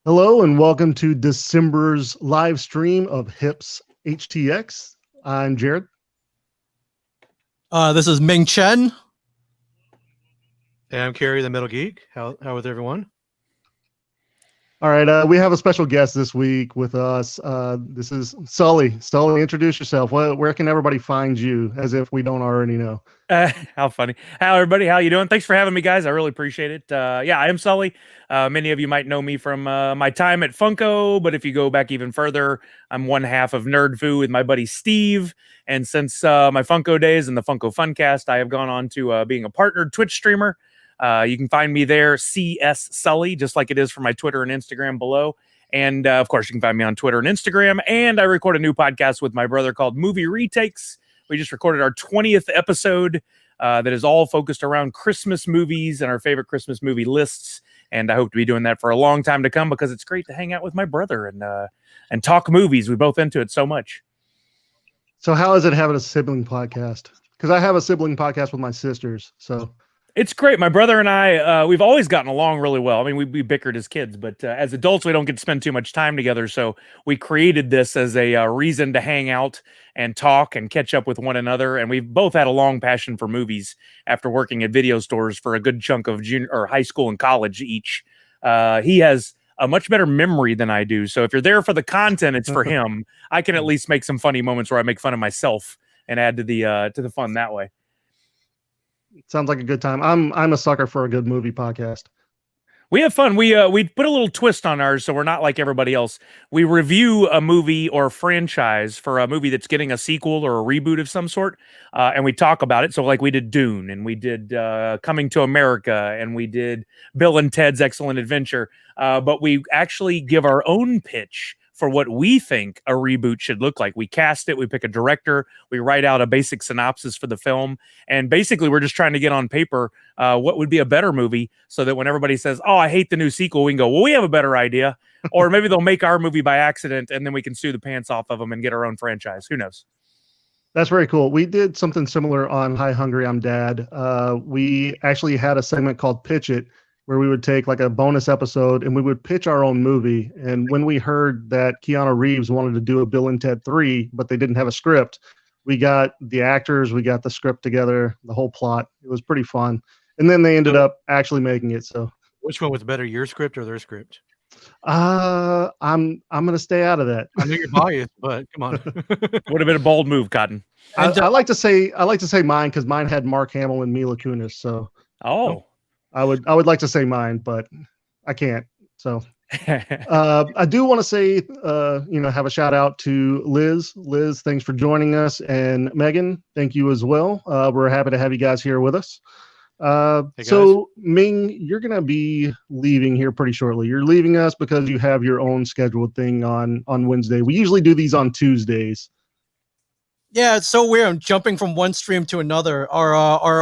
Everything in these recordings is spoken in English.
Hello and welcome to December's live stream of HIP's HTX. I'm Jared. This is Ming Chen. And I'm Carrie, the Metal Geek. How is everyone? All right, we have a special guest this week with us. This is Sully. Sully, introduce yourself. Where can everybody find you, as if we don't already know? How funny. How everybody, how you doing? Thanks for having me, guys. I really appreciate it. Yeah, I am Sully. Many of you might know me from my time at Funko, but if you go back even further, I'm one half of Nerd Foo with my buddy Steve. And since my Funko days and the Funko Funkast, I have gone on to being a partnered Twitch streamer. You can find me there, CS Sully, just like it is for my Twitter and Instagram below. And of course, you can find me on Twitter and Instagram. And I record a new podcast with my brother called Movie Retakes. We just recorded our 20th episode that is all focused around Christmas movies and our favorite Christmas movie lists. And I hope to be doing that for a long time to come because it's great to hang out with my brother and talk movies. We're both into it so much. So how is it having a sibling podcast? Because I have a sibling podcast with my sisters. So it's great. My brother and I, we've always gotten along really well. I mean, we bickered as kids, but as adults, we don't get to spend too much time together. So we created this as a reason to hang out and talk and catch up with one another. And we've both had a long passion for movies after working at video stores for a good chunk of junior or high school and college each. He has a much better memory than I do. So if you're there for the content, it's for him. I can at least make some funny moments where I make fun of myself and add to the fun that way. Sounds like a good time. I'm a sucker for a good movie podcast. We have fun. We put a little twist on ours, so we're not like everybody else. We review a movie or a franchise for a movie that's getting a sequel or a reboot of some sort, and we talk about it. So, like we did Dune, and we did Coming to America, and we did Bill and Ted's Excellent Adventure. But we actually give our own pitch for what we think a reboot should look like. We cast it, we pick a director, we write out a basic synopsis for the film, and basically we're just trying to get on paper what would be a better movie so that when everybody says, oh, I hate the new sequel, we can go, well, we have a better idea. Or maybe they'll make our movie by accident and then we can sue the pants off of them and get our own franchise. Who knows? That's very cool. We did something similar on Hi Hungry, I'm Dad. We actually had a segment called Pitch It, where we would take like a bonus episode and we would pitch our own movie. And when we heard that Keanu Reeves wanted to do a Bill and Ted 3, but they didn't have a script, we got the actors, we got the script together, the whole plot. It was pretty fun. And then they ended up actually making it. So which one was better, your script or their script? I'm gonna stay out of that. I know you're biased, but come on. Would have been a bold move, Cotton. I like to say mine because mine had Mark Hamill and Mila Kunis. So I would like to say mine, but I can't. So I do want to say, have a shout out to Liz. Liz, thanks for joining us. And Megan, thank you as well. We're happy to have you guys here with us. Hey so Ming, you're going to be leaving here pretty shortly. You're leaving us because you have your own scheduled thing on Wednesday. We usually do these on Tuesdays. Yeah, it's so weird. I'm jumping from one stream to another.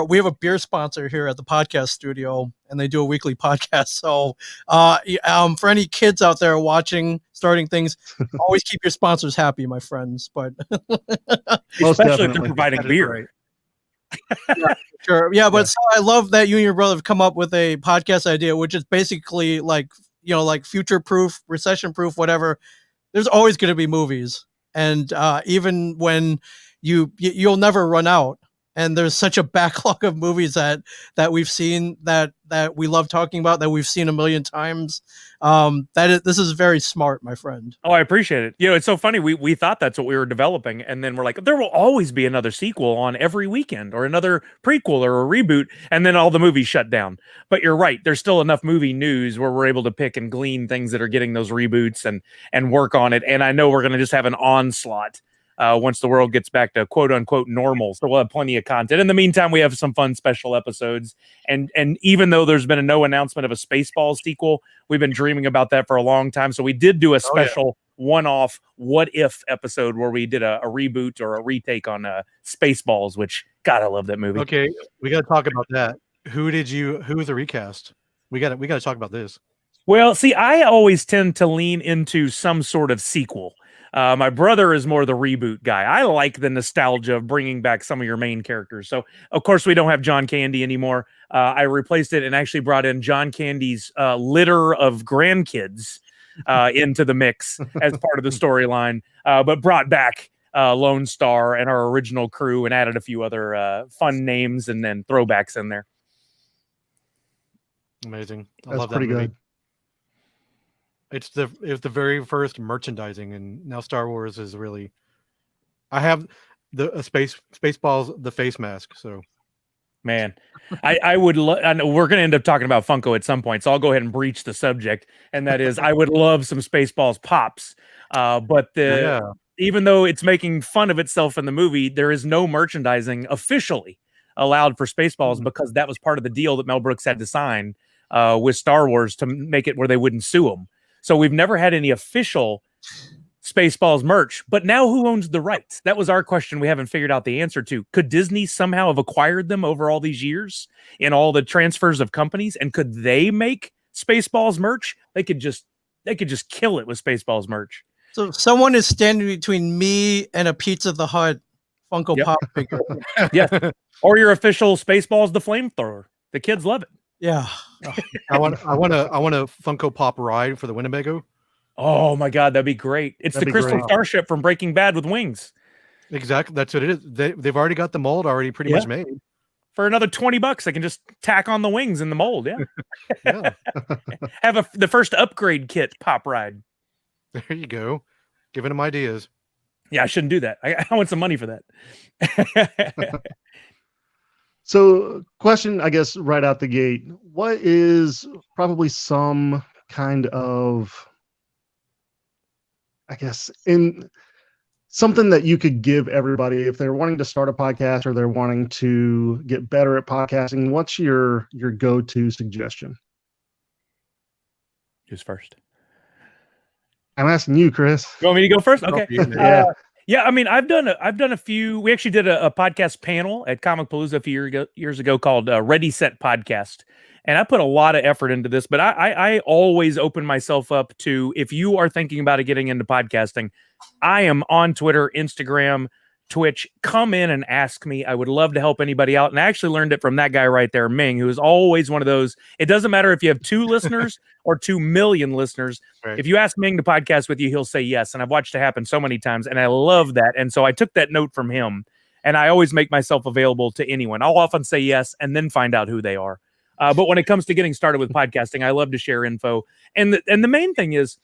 We have a beer sponsor here at the podcast studio, and they do a weekly podcast. So, for any kids out there watching, starting things, always keep your sponsors happy, my friends. But especially if they're providing beer. Yeah, sure. Yeah, but so I love that you and your brother have come up with a podcast idea, which is basically like future proof, recession proof, whatever. There's always going to be movies. And even when you'll never run out, and there's such a backlog of movies that we've seen that we love talking about, that we've seen a million times. This is very smart, my friend. Oh, I appreciate it. It's so funny. We thought that's what we were developing, and then we're like, there will always be another sequel on every weekend, or another prequel or a reboot, and then all the movies shut down. But you're right. There's still enough movie news where we're able to pick and glean things that are getting those reboots and work on it. And I know we're going to just have an onslaught once the world gets back to quote unquote normal. So we'll have plenty of content. In the meantime, we have some fun special episodes. And even though there's been no announcement of a Spaceballs sequel, we've been dreaming about that for a long time. So we did do a special one-off what if episode where we did a reboot or a retake on Spaceballs, which God, I love that movie. Okay, we got to talk about that. Who was the recast? We got to talk about this. Well, see, I always tend to lean into some sort of sequel. My brother is more the reboot guy. I like the nostalgia of bringing back some of your main characters. So, of course, we don't have John Candy anymore. I replaced it and actually brought in John Candy's litter of grandkids into the mix as part of the storyline, but brought back Lone Star and our original crew and added a few other fun names and then throwbacks in there. Amazing. I That's love that pretty movie. good. It's the very first merchandising, and now Star Wars is really. I have Spaceballs the face mask. So, man, I would. I know we're going to end up talking about Funko at some point, so I'll go ahead and breach the subject, and that is I would love some Spaceballs pops, but even though it's making fun of itself in the movie, there is no merchandising officially allowed for Spaceballs because that was part of the deal that Mel Brooks had to sign with Star Wars to make it where they wouldn't sue them. So we've never had any official Spaceballs merch, but now who owns the rights? That was our question we haven't figured out the answer to. Could Disney somehow have acquired them over all these years in all the transfers of companies? And could they make Spaceballs merch? They could just kill it with Spaceballs merch. So someone is standing between me and a Pizza the Hut Funko Pop figure. Yeah. Or your official Spaceballs the flamethrower. The kids love it. Yeah. I want a Funko Pop ride for the Winnebago. Oh my God, that'd be great. It's That'd the be Crystal great. Starship from Breaking Bad with wings. Exactly, that's what it is. They've already got the mold already pretty much made. For another $20, they can just tack on the wings in the mold. Yeah. Yeah. Have the first upgrade kit pop ride. There you go. Giving them ideas. Yeah, I shouldn't do that. I want some money for that. So, question, I guess, right out the gate. What is probably some kind of, I guess, in something that you could give everybody if they're wanting to start a podcast or they're wanting to get better at podcasting? What's your go-to suggestion? Who's first? I'm asking you, Chris. You want me to go first? Okay. Yeah. Yeah, I mean, I've done a few. We actually did a podcast panel at Comic Palooza a few years ago called Ready Set Podcast, and I put a lot of effort into this. But I always open myself up to, if you are thinking about getting into podcasting, I am on Twitter, Instagram, Twitch. Come in and ask me. I would love to help anybody out. And I actually learned it from that guy right there, Ming, who is always one of those. It doesn't matter if you have 2 listeners or 2 million listeners. Right. If you ask Ming to podcast with you, he'll say yes. And I've watched it happen so many times, and I love that. And so I took that note from him, and I always make myself available to anyone. I'll often say yes and then find out who they are. But when it comes to getting started with podcasting, I love to share info. And the main thing is,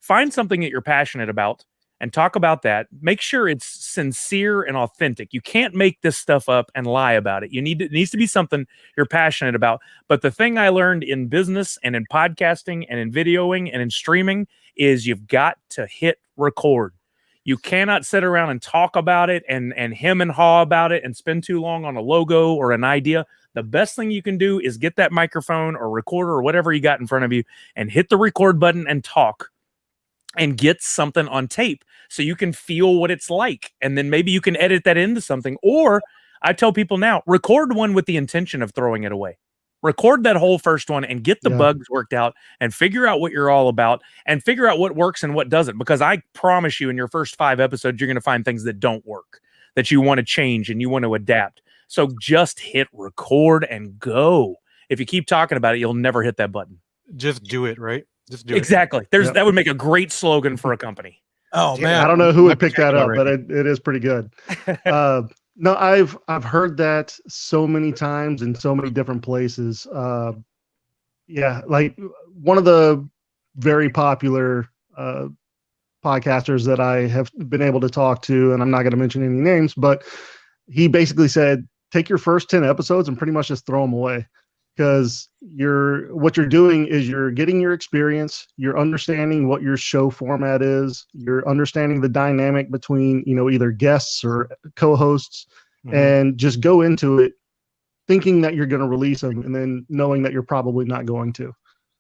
find something that you're passionate about and talk about that. Make sure it's sincere and authentic. You can't make this stuff up and lie about it. It needs to be something you're passionate about. But the thing I learned in business and in podcasting and in videoing and in streaming is you've got to hit record. You cannot sit around and talk about it and hem and haw about it and spend too long on a logo or an idea. The best thing you can do is get that microphone or recorder or whatever you got in front of you and hit the record button and talk and get something on tape so you can feel what it's like. And then maybe you can edit that into something. Or I tell people now, record one with the intention of throwing it away. Record that whole first one and get the bugs worked out and figure out what you're all about and figure out what works and what doesn't. Because I promise you, in your first 5 episodes, you're going to find things that don't work, that you want to change and you want to adapt. So just hit record and go. If you keep talking about it, you'll never hit that button. Just do it, right? Just do exactly. it. That would make a great slogan for a company. Oh man, I don't know who would pick that up, but it is pretty good. No, I've heard that so many times in so many different places. Yeah, like one of the very popular podcasters that I have been able to talk to, and I'm not going to mention any names, but he basically said, take your first 10 episodes and pretty much just throw them away. Because what you're doing is you're getting your experience, you're understanding what your show format is, you're understanding the dynamic between, either guests or co-hosts, and just go into it thinking that you're going to release them and then knowing that you're probably not going to.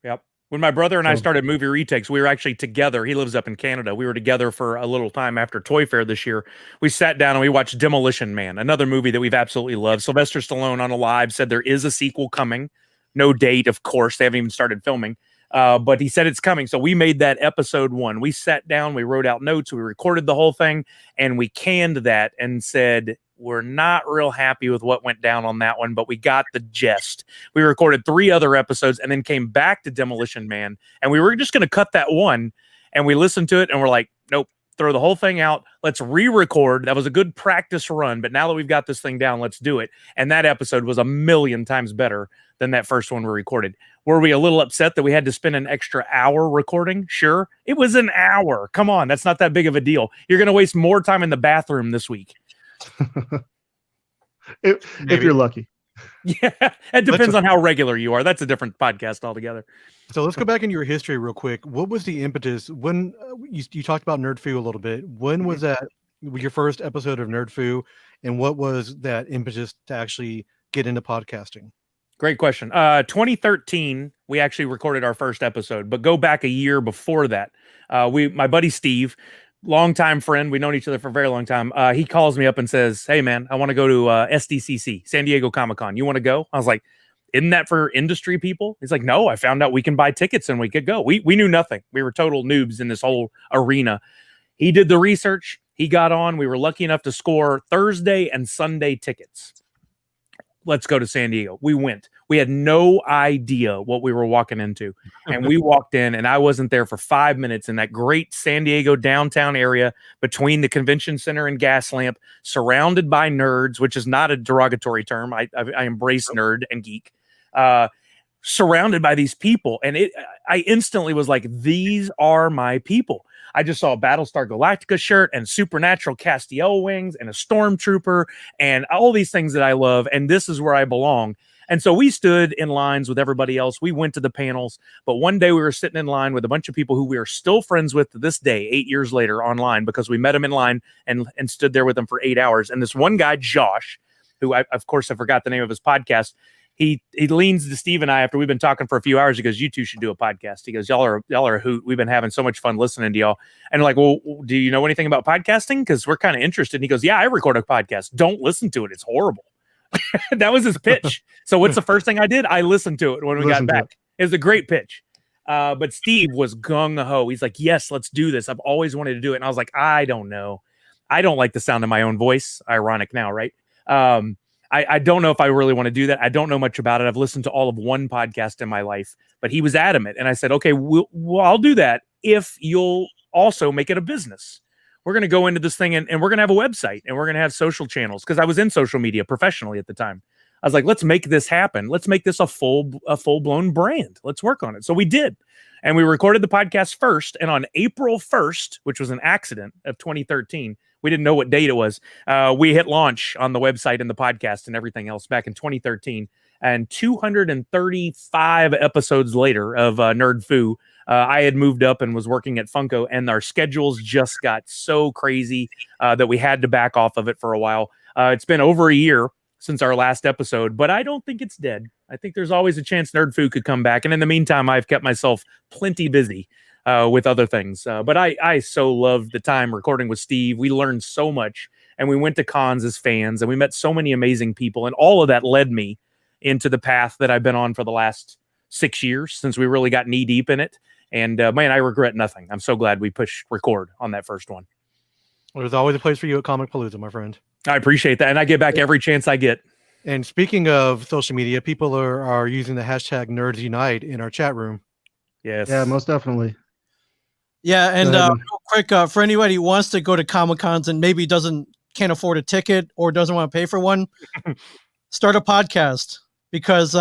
Yep. When my brother and I started Movie Retakes, we were actually together. He lives up in Canada. We were together for a little time after Toy Fair this year. We sat down and we watched Demolition Man, another movie that we've absolutely loved. Sylvester Stallone on a live said there is a sequel coming. No date, of course. They haven't even started filming. But he said it's coming. So we made that episode 1. We sat down, we wrote out notes, we recorded the whole thing, and we canned that and said, we're not real happy with what went down on that one, but we got the gist. We recorded 3 other episodes and then came back to Demolition Man, and we were just going to cut that one, and we listened to it and we're like, nope, throw the whole thing out. Let's re-record. That was a good practice run, but now that we've got this thing down, let's do it. And that episode was 1,000,000 times better than that first one we recorded. Were we a little upset that we had to spend an extra hour recording? Sure. It was an hour. Come on. That's not that big of a deal. You're going to waste more time in the bathroom this week. if you're lucky. Yeah. It depends on how regular you are. That's a different podcast altogether. So let's go back into your history real quick. What was the impetus when you talked about Nerd Foo a little bit? When was that your first episode of Nerd Foo, and what was that impetus to actually get into podcasting? Great question. 2013, we actually recorded our first episode, but go back a year before that. My buddy Steve, longtime friend, we've known each other for a very long time. He calls me up and says, "Hey man, I want to go to SDCC, San Diego Comic-Con. You want to go?" I was like, "Isn't that for industry people?" He's like, "No, I found out we can buy tickets and we could go." We knew nothing. We were total noobs in this whole arena. He did the research. He got on. We were lucky enough to score Thursday and Sunday tickets. Let's go to San Diego. We went. We had no idea what we were walking into. And we walked in, and I wasn't there for 5 minutes in that great San Diego downtown area between the convention center and Gaslamp, surrounded by nerds, which is not a derogatory term. I embrace nerd and geek. Surrounded by these people. And I instantly was like, these are my people. I just saw a Battlestar Galactica shirt and Supernatural Castiel wings and a Stormtrooper and all these things that I love. And this is where I belong. And so we stood in lines with everybody else. We went to the panels. But one day we were sitting in line with a bunch of people who we are still friends with to this day, 8 years later online, because we met them in line and stood there with them for 8 hours. And this one guy, Josh, who I forgot the name of his podcast. He leans to Steve and I after we've been talking for a few hours. He goes, "You two should do a podcast." He goes, y'all are a hoot. We've been having so much fun listening to y'all. And like, well, do you know anything about podcasting? Because we're kind of interested. And he goes, "Yeah, I record a podcast. Don't listen to it. It's horrible." That was his pitch. So what's the first thing I did? I listened to it when we got back. It was a great pitch. But Steve was gung-ho. He's like, "Yes, let's do this. I've always wanted to do it." And I was like, I don't know. I don't like the sound of my own voice. Ironic now, right? I don't know if I really want to do that. I don't know much about it. I've listened to all of one podcast in my life, but he was adamant. And I said, "Okay, well, I'll do that if you'll also make it a business. We're going to go into this thing and we're going to have a website and we're going to have social channels." Because I was in social media professionally at the time. I was like, let's make this happen. Let's make this a full-blown brand. Let's work on it. So we did. And we recorded the podcast first. And on April 1st, which was an accident of 2013, we didn't know what date it was. We hit launch on the website and the podcast and everything else back in 2013. And 235 episodes later of Nerd Foo, I had moved up and was working at Funko, and our schedules just got so crazy that we had to back off of it for a while. It's been over a year since our last episode, but I don't think it's dead. I think there's always a chance Nerd Foo could come back. And in the meantime, I've kept myself plenty busy with other things. But I so loved the time recording with Steve. We learned so much, and we went to cons as fans, and we met so many amazing people. And all of that led me into the path that I've been on for the last 6 years since we really got knee deep in it. And man, I regret nothing. I'm so glad we pushed record on that first one. Well, there's always a place for you at Comic Palooza, my friend. I appreciate that. And I get back every chance I get. And speaking of social media, people are using the hashtag Nerds Unite in our chat room. Yes. Yeah, most definitely. Yeah, and real quick, for anybody who wants to go to Comic-Cons and maybe can't afford a ticket or doesn't want to pay for one, start a podcast, because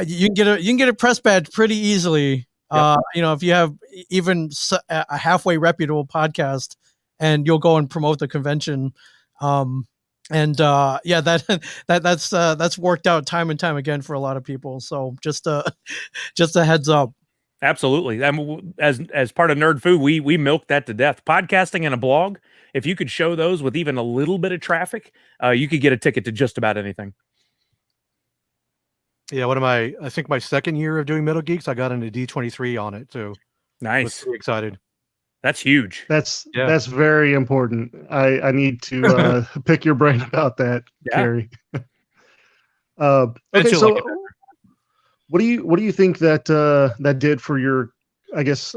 you can get a press badge pretty easily. Yep. If you have even a halfway reputable podcast, and you'll go and promote the convention. That's worked out time and time again for a lot of people. So just a heads up. Absolutely. As part of Nerd Foo, we milked that to death. Podcasting and a blog, if you could show those with even a little bit of traffic, you could get a ticket to just about anything. Yeah, I think my second year of doing Metal Geeks, I got into D23 on it too. Nice. I was pretty excited. That's huge. That's very important. I need to pick your brain about that, Carrie. Okay, so what do you think that did for your, I guess,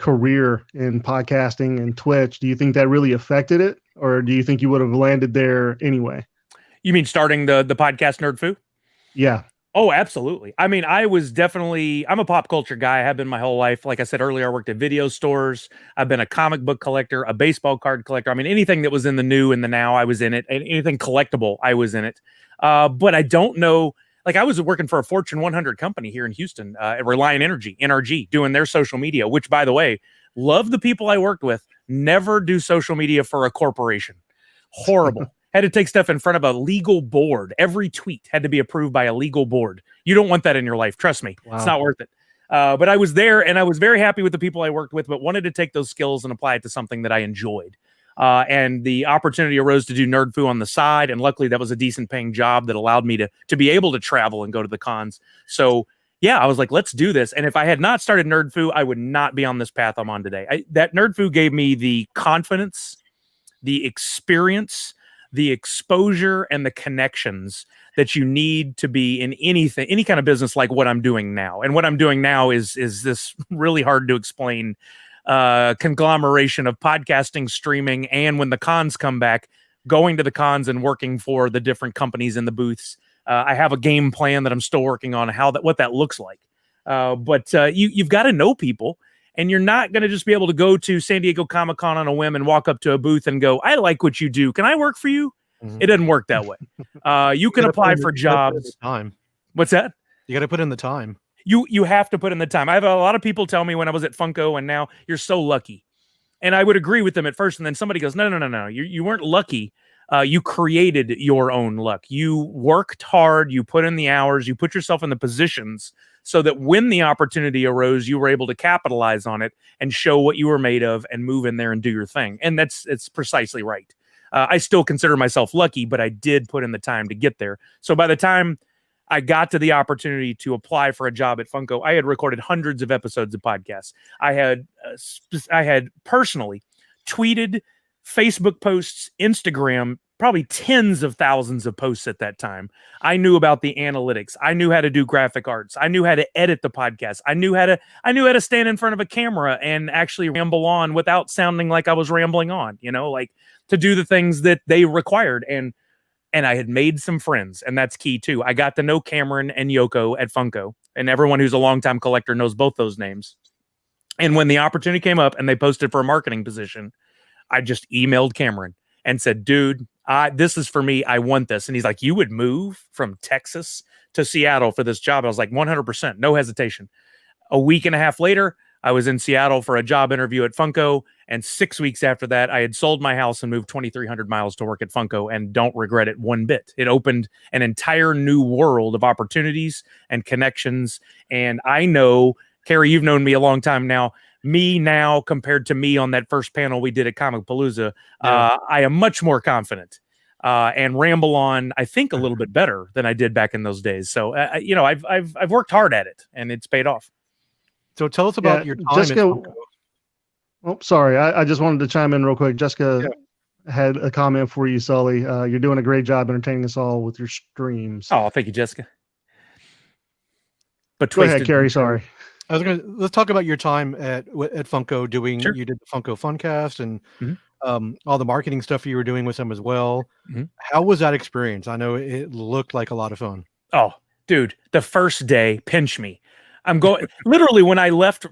career in podcasting and Twitch, do you think that really affected it, or do you think you would have landed there anyway? You mean starting the podcast Nerd Foo? Yeah. Oh, absolutely. I mean, I'm a pop culture guy. I have been my whole life. Like I said earlier, I worked at video stores. I've been a comic book collector, a baseball card collector. I mean, anything that was in the new and the now, I was in it. And anything collectible, I was in it. But I don't know. Like, I was working for a Fortune 100 company here in Houston, at Reliant Energy, NRG, doing their social media, which, by the way, love the people I worked with. Never do social media for a corporation. Horrible. Had to take stuff in front of a legal board. Every tweet had to be approved by a legal board. You don't want that in your life. Trust me. Wow. It's not worth it. But I was there, and I was very happy with the people I worked with, but wanted to take those skills and apply it to something that I enjoyed. And the opportunity arose to do Nerd Foo on the side. And luckily that was a decent paying job that allowed me to be able to travel and go to the cons. So yeah, I was like, let's do this. And if I had not started Nerd Foo, I would not be on this path I'm on today. That Nerd Foo gave me the confidence, the experience, the exposure, and the connections that you need to be in any kind of business like what I'm doing now. And what I'm doing now is this really hard to explain conglomeration of podcasting, streaming, and when the cons come back, going to the cons and working for the different companies in the booths. I have a game plan that I'm still working on what that looks like. But you've got to know people, and you're not going to just be able to go to San Diego Comic-Con on a whim and walk up to a booth and go, I like what you do. Can I work for you? Mm-hmm. It doesn't work that way. You can apply for jobs. Time. What's that? You got to put in the time. You have to put in the time. I have a lot of people tell me when I was at Funko and now, you're so lucky. And I would agree with them at first. And then somebody goes, no. You weren't lucky. You created your own luck. You worked hard. You put in the hours. You put yourself in the positions so that when the opportunity arose, you were able to capitalize on it and show what you were made of and move in there and do your thing. And it's precisely right. I still consider myself lucky, but I did put in the time to get there. So by the time I got to the opportunity to apply for a job at Funko, I had recorded hundreds of episodes of podcasts. I had personally tweeted, Facebook posts, Instagram, probably tens of thousands of posts at that time. I knew about the analytics. I knew how to do graphic arts. I knew how to edit the podcast. I knew how to stand in front of a camera and actually ramble on without sounding like I was rambling on, like to do the things that they required. And I had made some friends, and that's key too. I got to know Cameron and Yoko at Funko, and everyone who's a longtime collector knows both those names. And when the opportunity came up and they posted for a marketing position, I just emailed Cameron and said, dude, this is for me. I want this. And he's like, you would move from Texas to Seattle for this job? I was like, 100%, no hesitation. A week and a half later, I was in Seattle for a job interview at Funko. And 6 weeks after that, I had sold my house and moved 2,300 miles to work at Funko, and don't regret it one bit. It opened an entire new world of opportunities and connections. And I know, Carrie, you've known me a long time now. Me now compared to me on that first panel we did at Comic Palooza, I am much more confident and ramble on, I think, a little bit better than I did back in those days. So, I've worked hard at it, and it's paid off. So tell us about your time. Jessica, oh, sorry. I just wanted to chime in real quick. Jessica had a comment for you, Sully. You're doing a great job entertaining us all with your streams. Oh, thank you, Jessica. But go ahead, Carrie. Sorry. Let's talk about your time at Funko doing. Sure. You did the Funko Funkast and all the marketing stuff you were doing with them as well. Mm-hmm. How was that experience? I know it looked like a lot of fun. Oh, dude, the first day, pinch me. I'm going literally when I left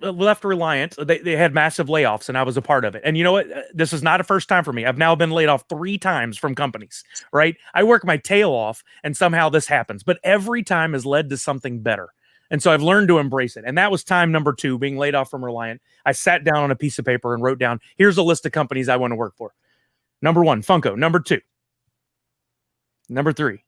Reliant, they had massive layoffs and I was a part of it. And you know what? This is not a first time for me. I've now been laid off 3 times from companies, right? I work my tail off and somehow this happens, but every time has led to something better. And so I've learned to embrace it. And that was time number 2, being laid off from Reliant. I sat down on a piece of paper and wrote down, here's a list of companies I want to work for. Number 1, Funko. Number 2. Number 3,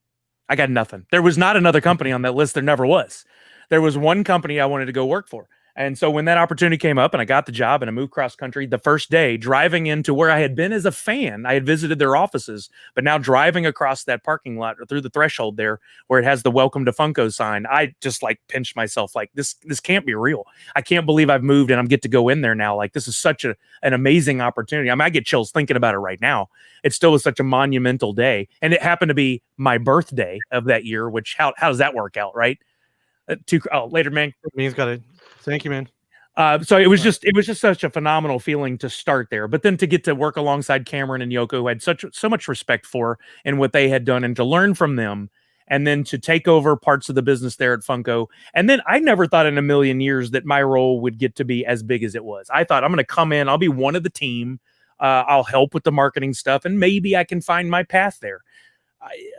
I got nothing. There was not another company on that list. There never was. There was one company I wanted to go work for. And so when that opportunity came up and I got the job and I moved cross country, the first day driving into where I had been as a fan, I had visited their offices, but now driving across that parking lot or through the threshold there where it has the welcome to Funko sign, I just like pinched myself like this can't be real. I can't believe I've moved and I'm get to go in there now. Like this is such an amazing opportunity. I mean, I get chills thinking about it right now. It still was such a monumental day. And it happened to be my birthday of that year, which how does that work out, right? Later, man. Means got it. Thank you, man. So it was just such a phenomenal feeling to start there, but then to get to work alongside Cameron and Yoko, who I had so much respect for and what they had done, and to learn from them, and then to take over parts of the business there at Funko. And then I never thought in a million years that my role would get to be as big as it was. I thought I'm going to come in, I'll be one of the team, I'll help with the marketing stuff, and maybe I can find my path there.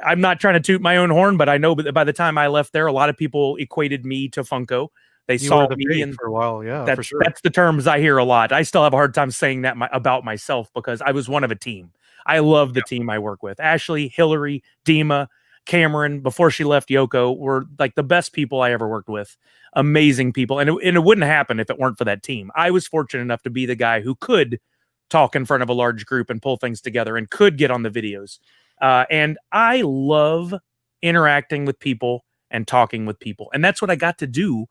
I'm not trying to toot my own horn, but I know that by the time I left there, a lot of people equated me to Funko. They saw me for a while, yeah, that's, for sure. That's the terms I hear a lot. I still have a hard time saying that about myself because I was one of a team. I love the team I work with. Ashley, Hillary, Dima, Cameron, before she left, Yoko, were like the best people I ever worked with. Amazing people. And it wouldn't happen if it weren't for that team. I was fortunate enough to be the guy who could talk in front of a large group and pull things together and could get on the videos. And I love interacting with people and talking with people. And that's what I got to do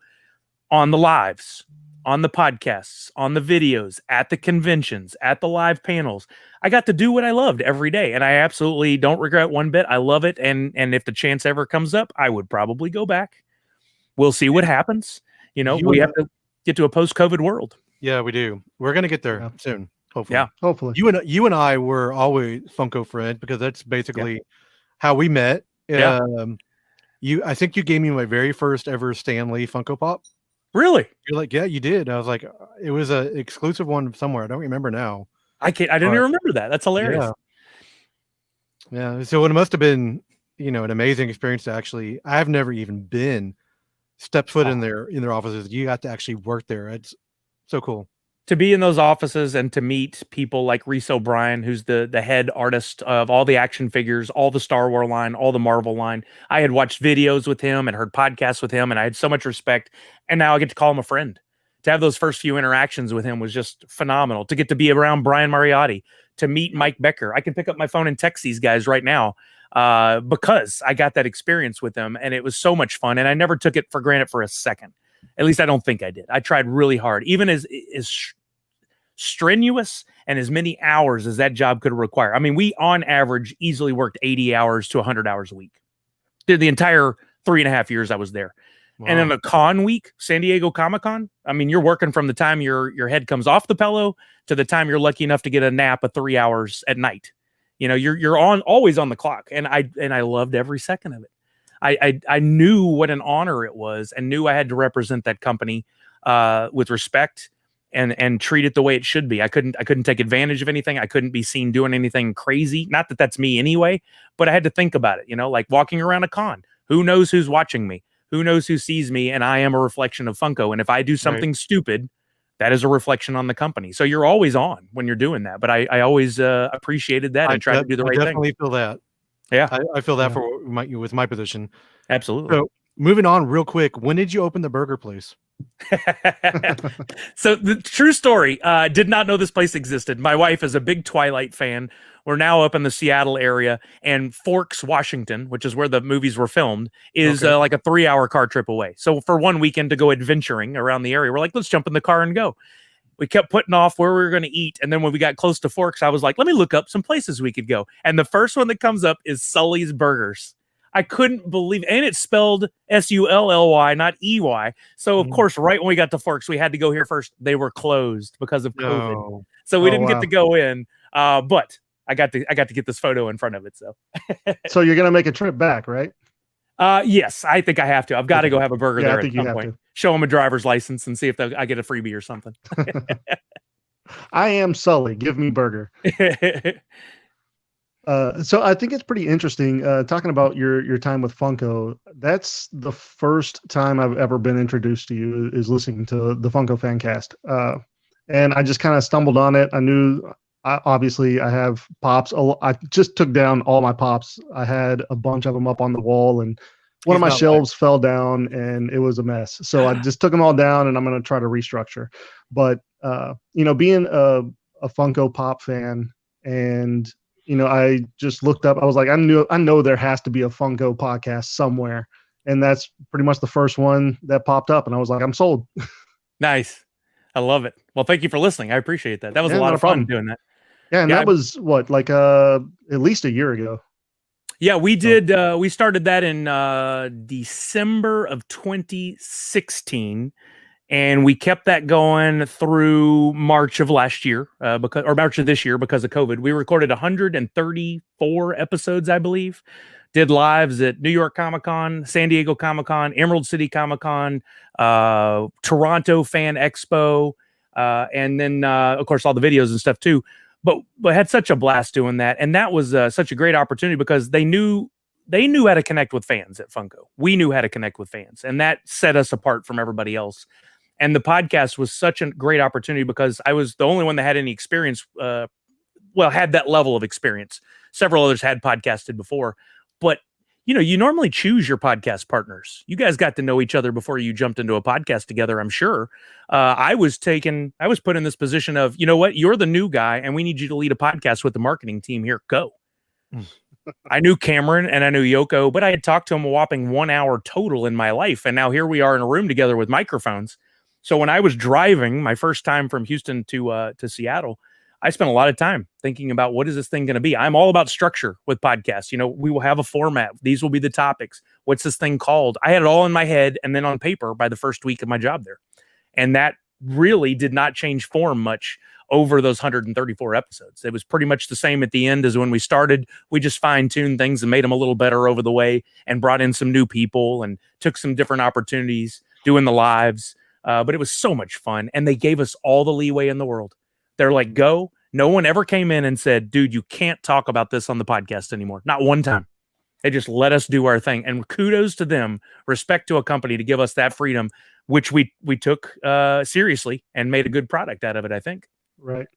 on the lives, on the podcasts, on the videos, at the conventions, at the live panels. I got to do what I loved every day, and I absolutely don't regret one bit. I love it, and if the chance ever comes up, I would probably go back. We'll see what happens. We have to get to a post-COVID world. Yeah, we do. We're gonna get there soon, hopefully. Yeah, hopefully. You and I were always Funko friends because that's basically how we met. Yeah. I think you gave me my very first ever Stan Lee Funko Pop. Really? You're like, yeah, you did. I was like, it was an exclusive one somewhere. I don't remember now. I didn't even remember that. That's hilarious. Yeah. So it must have been, an amazing experience to actually. I've never even stepped foot in their offices. You got to actually work there. It's so cool to be in those offices and to meet people like Reese O'Brien, who's the head artist of all the action figures, all the Star Wars line, all the Marvel line. I had watched videos with him and heard podcasts with him, and I had so much respect. And now I get to call him a friend. To have those first few interactions with him was just phenomenal. To get to be around Brian Mariotti, to meet Mike Becker. I can pick up my phone and text these guys right now because I got that experience with them, and it was so much fun. And I never took it for granted for a second. At least I don't think I did. I tried really hard, even as strenuous and as many hours as that job could require. I mean, we on average easily worked 80 hours to 100 hours a week. Did the entire 3.5 years I was there. Wow. And then a con week, San Diego Comic-Con, I mean, you're working from the time your head comes off the pillow to the time you're lucky enough to get a nap of 3 hours at night. You're always on the clock, and I loved every second of it. I knew what an honor it was, and knew I had to represent that company with respect and treat it the way it should be. I couldn't take advantage of anything. I couldn't be seen doing anything crazy. Not that that's me anyway, but I had to think about it, like walking around a con. Who knows who's watching me? Who knows who sees me? And I am a reflection of Funko. And if I do something stupid, that is a reflection on the company. So you're always on when you're doing that. But I always appreciated that and tried to do the right thing. I definitely feel that. Yeah. I feel that with my position. Absolutely. So moving on real quick, when did you open the burger place? So the true story, did not know this place existed. My wife is a big Twilight fan. We're now up in the Seattle area, and Forks, Washington, which is where the movies were filmed, is like a 3-hour car trip away. So for one weekend to go adventuring around the area, we're like, let's jump in the car and go. We kept putting off where we were going to eat. And then when we got close to Forks, I was like, let me look up some places we could go. And the first one that comes up is Sully's Burgers. I couldn't believe, and it's spelled Sully, not EY. So of course, right when we got to Forks, we had to go here first. They were closed because of COVID. No. So we didn't get to go in. But I got to get this photo in front of it. So so you're gonna make a trip back, right? Yes, I think I have to. I've got to go have a burger there at some point. To show them a driver's license and see if I get a freebie or something. I am Sully. Give me burger. So I think it's pretty interesting talking about your time with Funko. That's the first time I've ever been introduced to you is listening to the Funko Fancast. And I just kind of stumbled on it. I knew, obviously, I have pops. I just took down all my pops. I had a bunch of them up on the wall, and one of my shelves fell down, and it was a mess. So I just took them all down, and I'm going to try to restructure. But, being a Funko Pop fan, and I just looked up. I was like, I know there has to be a Funko podcast somewhere, and that's pretty much the first one that popped up. And I was like, I'm sold. Nice, I love it. Well, thank you for listening. I appreciate that. That was a lot of fun doing that. Yeah, and that was what, like at least a year ago. Yeah, we did. We started that in December of 2016. And we kept that going through March of last year, March of this year because of COVID. We recorded 134 episodes, I believe. Did lives at New York Comic Con, San Diego Comic Con, Emerald City Comic Con, Toronto Fan Expo, and then of course all the videos and stuff too. But had such a blast doing that, and that was such a great opportunity because they knew how to connect with fans at Funko. We knew how to connect with fans, and that set us apart from everybody else. And the podcast was such a great opportunity because I was the only one that had any experience, had that level of experience. Several others had podcasted before, but you normally choose your podcast partners. You guys got to know each other before you jumped into a podcast together, I'm sure. I was put in this position of, you know what, you're the new guy and we need you to lead a podcast with the marketing team here. Go. I knew Cameron and I knew Yoko, but I had talked to him a whopping 1 hour total in my life. And now here we are in a room together with microphones. So when I was driving my first time from Houston to Seattle, I spent a lot of time thinking about what is this thing going to be? I'm all about structure with podcasts. We will have a format. These will be the topics. What's this thing called? I had it all in my head and then on paper by the first week of my job there. And that really did not change form much over those 134 episodes. It was pretty much the same at the end as when we started. We just fine-tuned things and made them a little better over the way and brought in some new people and took some different opportunities doing the lives. But it was so much fun. And they gave us all the leeway in the world. They're like, go. No one ever came in and said, dude, you can't talk about this on the podcast anymore. Not one time. They just let us do our thing. And kudos to them, respect to a company to give us that freedom, which we took seriously and made a good product out of it, I think. Right.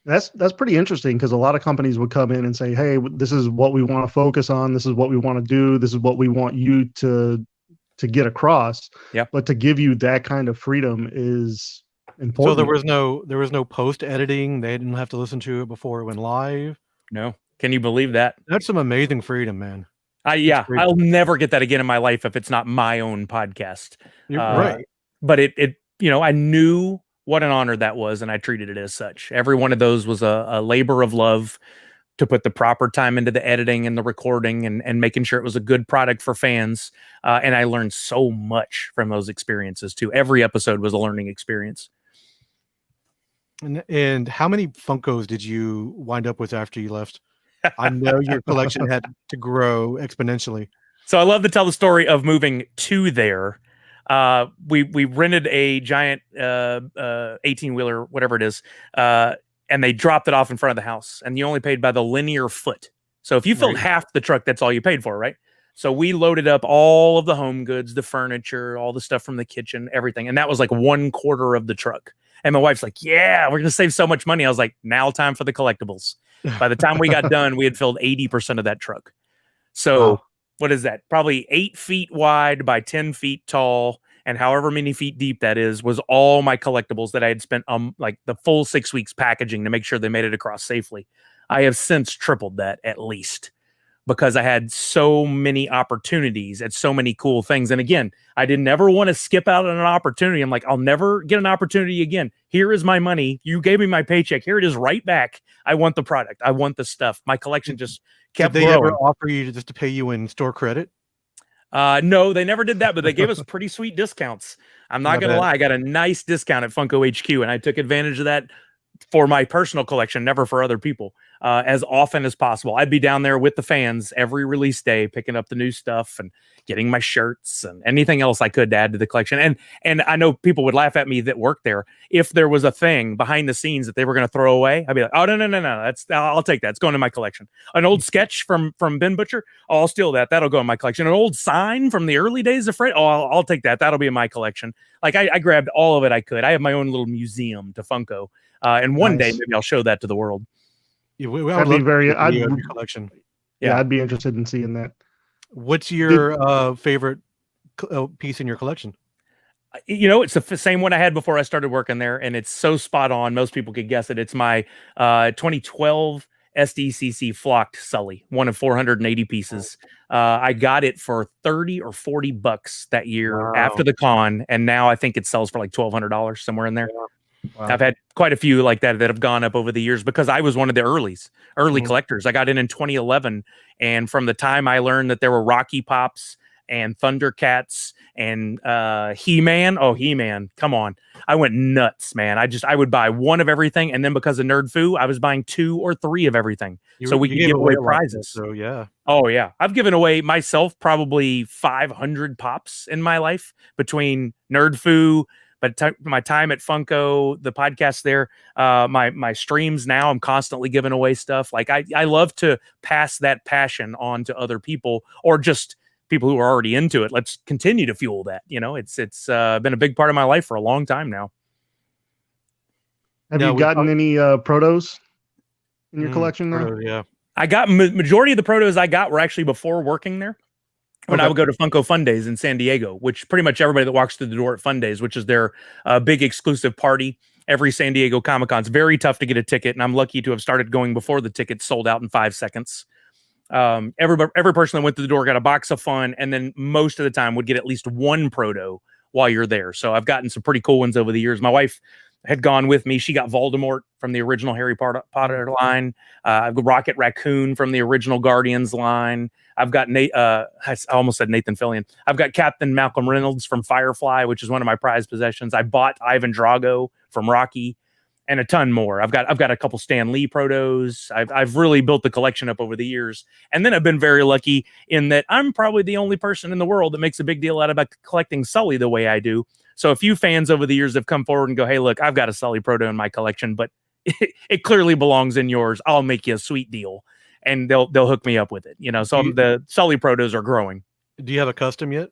That's pretty interesting because a lot of companies would come in and say, hey, this is what we want to focus on. This is what we want to do. This is what we want you to get across. Yeah. But to give you that kind of freedom is important. So there was no post editing. They didn't have to listen to it before it went live. No. Can you believe that? That's some amazing freedom, man. I'll never get that again in my life if it's not my own podcast. You're right. But it I knew what an honor that was, and I treated it as such. Every one of those was a labor of love to put the proper time into the editing and the recording and making sure it was a good product for fans. And I learned so much from those experiences too. Every episode was a learning experience. And how many Funkos did you wind up with after you left? I know your collection had to grow exponentially. So I love to tell the story of moving to there. We rented a giant 18-wheeler, whatever it is, and they dropped it off in front of the house. And you only paid by the linear foot. So if you filled half the truck, that's all you paid for, right? So we loaded up all of the home goods, the furniture, all the stuff from the kitchen, everything. And that was like 1/4 of the truck. And my wife's like, yeah, we're going to save so much money. I was like, now time for the collectibles. By the time we got done, we had filled 80% of that truck. So what is that? Probably 8 feet wide by 10 feet tall. And however many feet deep that is, was all my collectibles that I had spent like the full 6 weeks packaging to make sure they made it across safely. I have since tripled that at least, because I had so many opportunities at so many cool things. And again, I didn't ever want to skip out on an opportunity. I'm like, I'll never get an opportunity again. Here is my money. You gave me my paycheck. Here it is right back. I want the product. I want the stuff. My collection just kept growing. Did they ever offer you just to pay you in store credit? No, they never did that, but they gave us pretty sweet discounts. I'm not going to lie. I got a nice discount at Funko HQ, and I took advantage of that for my personal collection, never for other people, as often as possible. I'd be down there with the fans every release day, picking up the new stuff and getting my shirts and anything else I could to add to the collection. And I know people would laugh at me that work there. If there was a thing behind the scenes that they were going to throw away, I'd be like, oh, no. I'll take that. It's going in my collection. An old sketch from Ben Butcher, I'll steal that. That'll go in my collection. An old sign from the early days of Fred, I'll take that. That'll be in my collection. Like I grabbed all of it I could. I have my own little museum to Funko. And one day maybe I'll show that to the world. Yeah, I'd be very. I'd collection. Yeah, I'd be interested in seeing that. What's your favorite piece in your collection? It's the same one I had before I started working there, and it's so spot on. Most people could guess it. It's my 2012 SDCC flocked Sully, one of 480 pieces. I got it for $30 or $40 that year after the con, and now I think it sells for like $1,200 somewhere in there. Wow. I've had quite a few like that have gone up over the years because I was one of the early collectors. I got in 2011, and from the time I learned that there were Rocky Pops and Thundercats and He-Man. Oh, He-Man, come on. I went nuts, man. I would buy one of everything, and then because of Nerd Foo, I was buying 2 or 3 of everything. So we could give away prizes. So yeah. Oh yeah. I've given away myself probably 500 pops in my life between Nerd Foo, but my time at Funko, the podcast there, my streams now, I'm constantly giving away stuff. Like I love to pass that passion on to other people, or just people who are already into it. Let's continue to fuel that. You know, it's been a big part of my life for a long time now. Have you gotten any protos in your collection now? Yeah. I got majority of the protos I got were actually before working there. When I would go to Funko Fun Days in San Diego, which pretty much everybody that walks through the door at Fun Days, which is their big exclusive party every San Diego Comic-Con. It's very tough to get a ticket, and I'm lucky to have started going before the tickets sold out in 5 seconds. Every person that went through the door got a box of fun, and then most of the time would get at least one proto while you're there. So I've gotten some pretty cool ones over the years. My wife had gone with me. She got Voldemort from the original Harry Potter line. I've got Rocket Raccoon from the original Guardians line. I've got I almost said Nathan Fillion. I've got Captain Malcolm Reynolds from Firefly, which is one of my prized possessions. I bought Ivan Drago from Rocky, and a ton more. I've got a couple Stan Lee protos. I've really built the collection up over the years. And then I've been very lucky in that I'm probably the only person in the world that makes a big deal out about collecting Sully the way I do. So a few fans over the years have come forward and go, hey, look, I've got a Sully proto in my collection, but it clearly belongs in yours. I'll make you a sweet deal. And they'll hook me up with it. You know, so the Sully protos are growing. Do you have a custom yet?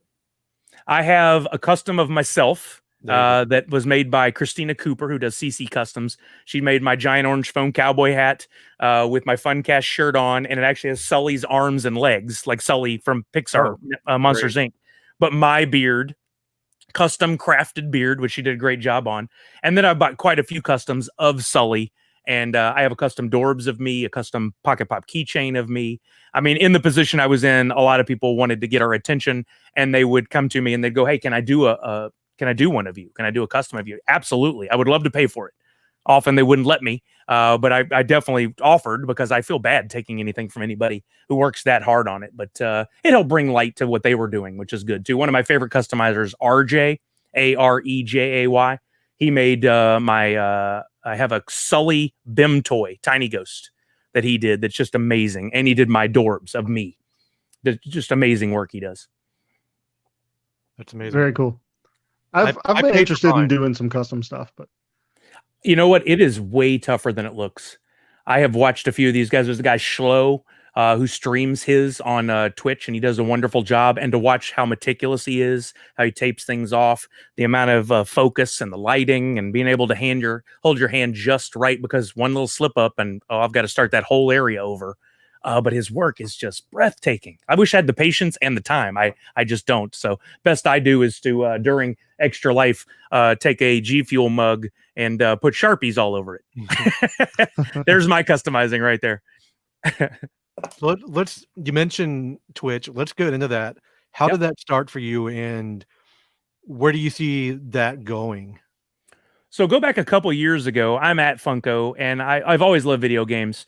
I have a custom of myself that was made by Christina Cooper, who does CC Customs. She made my giant orange foam cowboy hat with my Funcast shirt on, and it actually has Sully's arms and legs, like Sully from Pixar Monsters Inc. But my beard, custom crafted beard, which she did a great job on. And then I bought quite a few customs of Sully. And I have a custom Dorbs of me, a custom Pocket Pop keychain of me. I mean, in the position I was in, a lot of people wanted to get our attention, and they would come to me and they'd go, hey, can I do one of you? Can I do a custom of you? Absolutely. I would love to pay for it. Often they wouldn't let me, but I definitely offered, because I feel bad taking anything from anybody who works that hard on it. But it helped bring light to what they were doing, which is good too. One of my favorite customizers, RJ, Arejay, he made I have a Sully BIM toy, Tiny Ghost, that he did. That's just amazing. And he did my Dorbs of me. That's just amazing work he does. That's amazing. Very cool. I've been interested in doing some custom stuff, but you know what? It is way tougher than it looks. I have watched a few of these guys. There's a guy Schlo who streams his on Twitch, and he does a wonderful job. And to watch how meticulous he is, how he tapes things off, the amount of focus and the lighting, and being able to hold your hand just right, because one little slip up and I've got to start that whole area over. But his work is just breathtaking. I wish I had the patience and the time. I just don't. So best I do is to, during Extra Life, take a G Fuel mug and put Sharpies all over it. There's my customizing right there. So you mentioned Twitch. Let's get into that. How did that start for you, and where do you see that going? So go back a couple years ago. I'm at Funko, and I've always loved video games.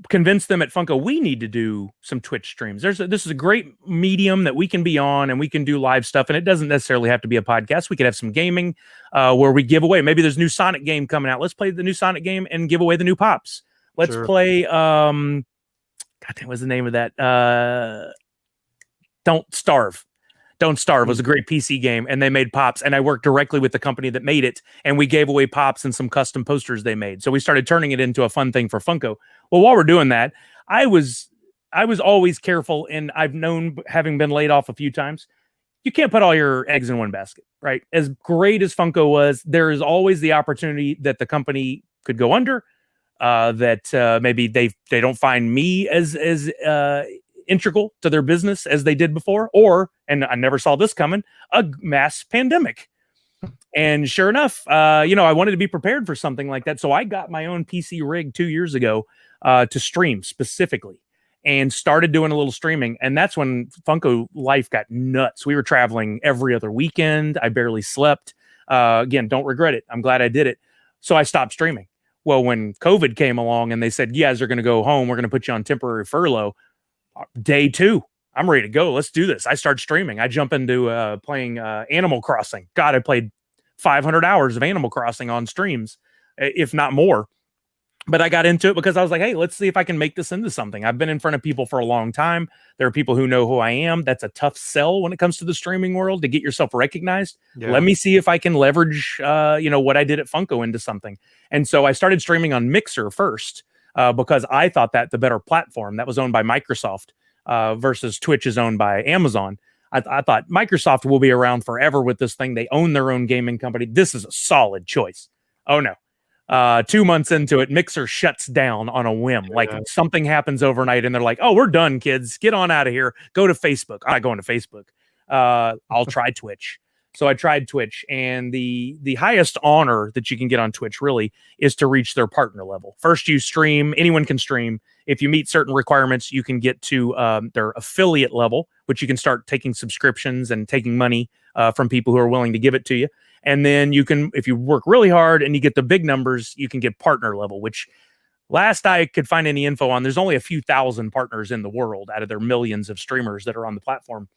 Convinced them at Funko, we need to do some Twitch streams. This is a great medium that we can be on, and we can do live stuff. And it doesn't necessarily have to be a podcast. We could have some gaming where we give away. Maybe there's a new Sonic game coming out. Let's play the new Sonic game and give away the new pops. Let's play. God damn, what's the name of that? Don't Starve. Don't Starve was a great PC game, and they made pops, and I worked directly with the company that made it, and we gave away pops and some custom posters they made. So we started turning it into a fun thing for Funko. Well, while we're doing that, I was always careful, and I've known, having been laid off a few times, you can't put all your eggs in one basket, right? As great as Funko was, there is always the opportunity that the company could go under, that maybe they don't find me as integral to their business as they did before, or, and I never saw this coming, a mass pandemic. And sure enough, I wanted to be prepared for something like that. So I got my own PC rig 2 years ago to stream specifically, and started doing a little streaming. And that's when Funko life got nuts. We were traveling every other weekend. I barely slept. Again, don't regret it. I'm glad I did it. So I stopped streaming. Well, when COVID came along and they said, you guys are going to go home, we're going to put you on temporary furlough. Day 2, I'm ready to go. Let's do this. I start streaming. I jump into playing Animal Crossing. God, I played 500 hours of Animal Crossing on streams, if not more. But I got into it because I was like, hey, let's see if I can make this into something. I've been in front of people for a long time. There are people who know who I am. That's a tough sell when it comes to the streaming world to get yourself recognized. Yeah. Let me see if I can leverage, what I did at Funko into something. And so I started streaming on Mixer first because I thought that the better platform. That was owned by Microsoft versus Twitch is owned by Amazon. I thought Microsoft will be around forever with this thing. They own their own gaming company. This is a solid choice. Oh, no. 2 months into it, Mixer shuts down on a whim. Like something happens overnight and they're like, oh, we're done, kids. Get on out of here. Go to Facebook. I'm not going to Facebook. I'll try Twitch. So I tried Twitch, and the highest honor that you can get on Twitch really is to reach their partner level. First, you stream. Anyone can stream. If you meet certain requirements, you can get to their affiliate level, which you can start taking subscriptions and taking money from people who are willing to give it to you. And then you can, if you work really hard and you get the big numbers, you can get partner level, which last I could find any info on, there's only a few thousand partners in the world out of their millions of streamers that are on the platform.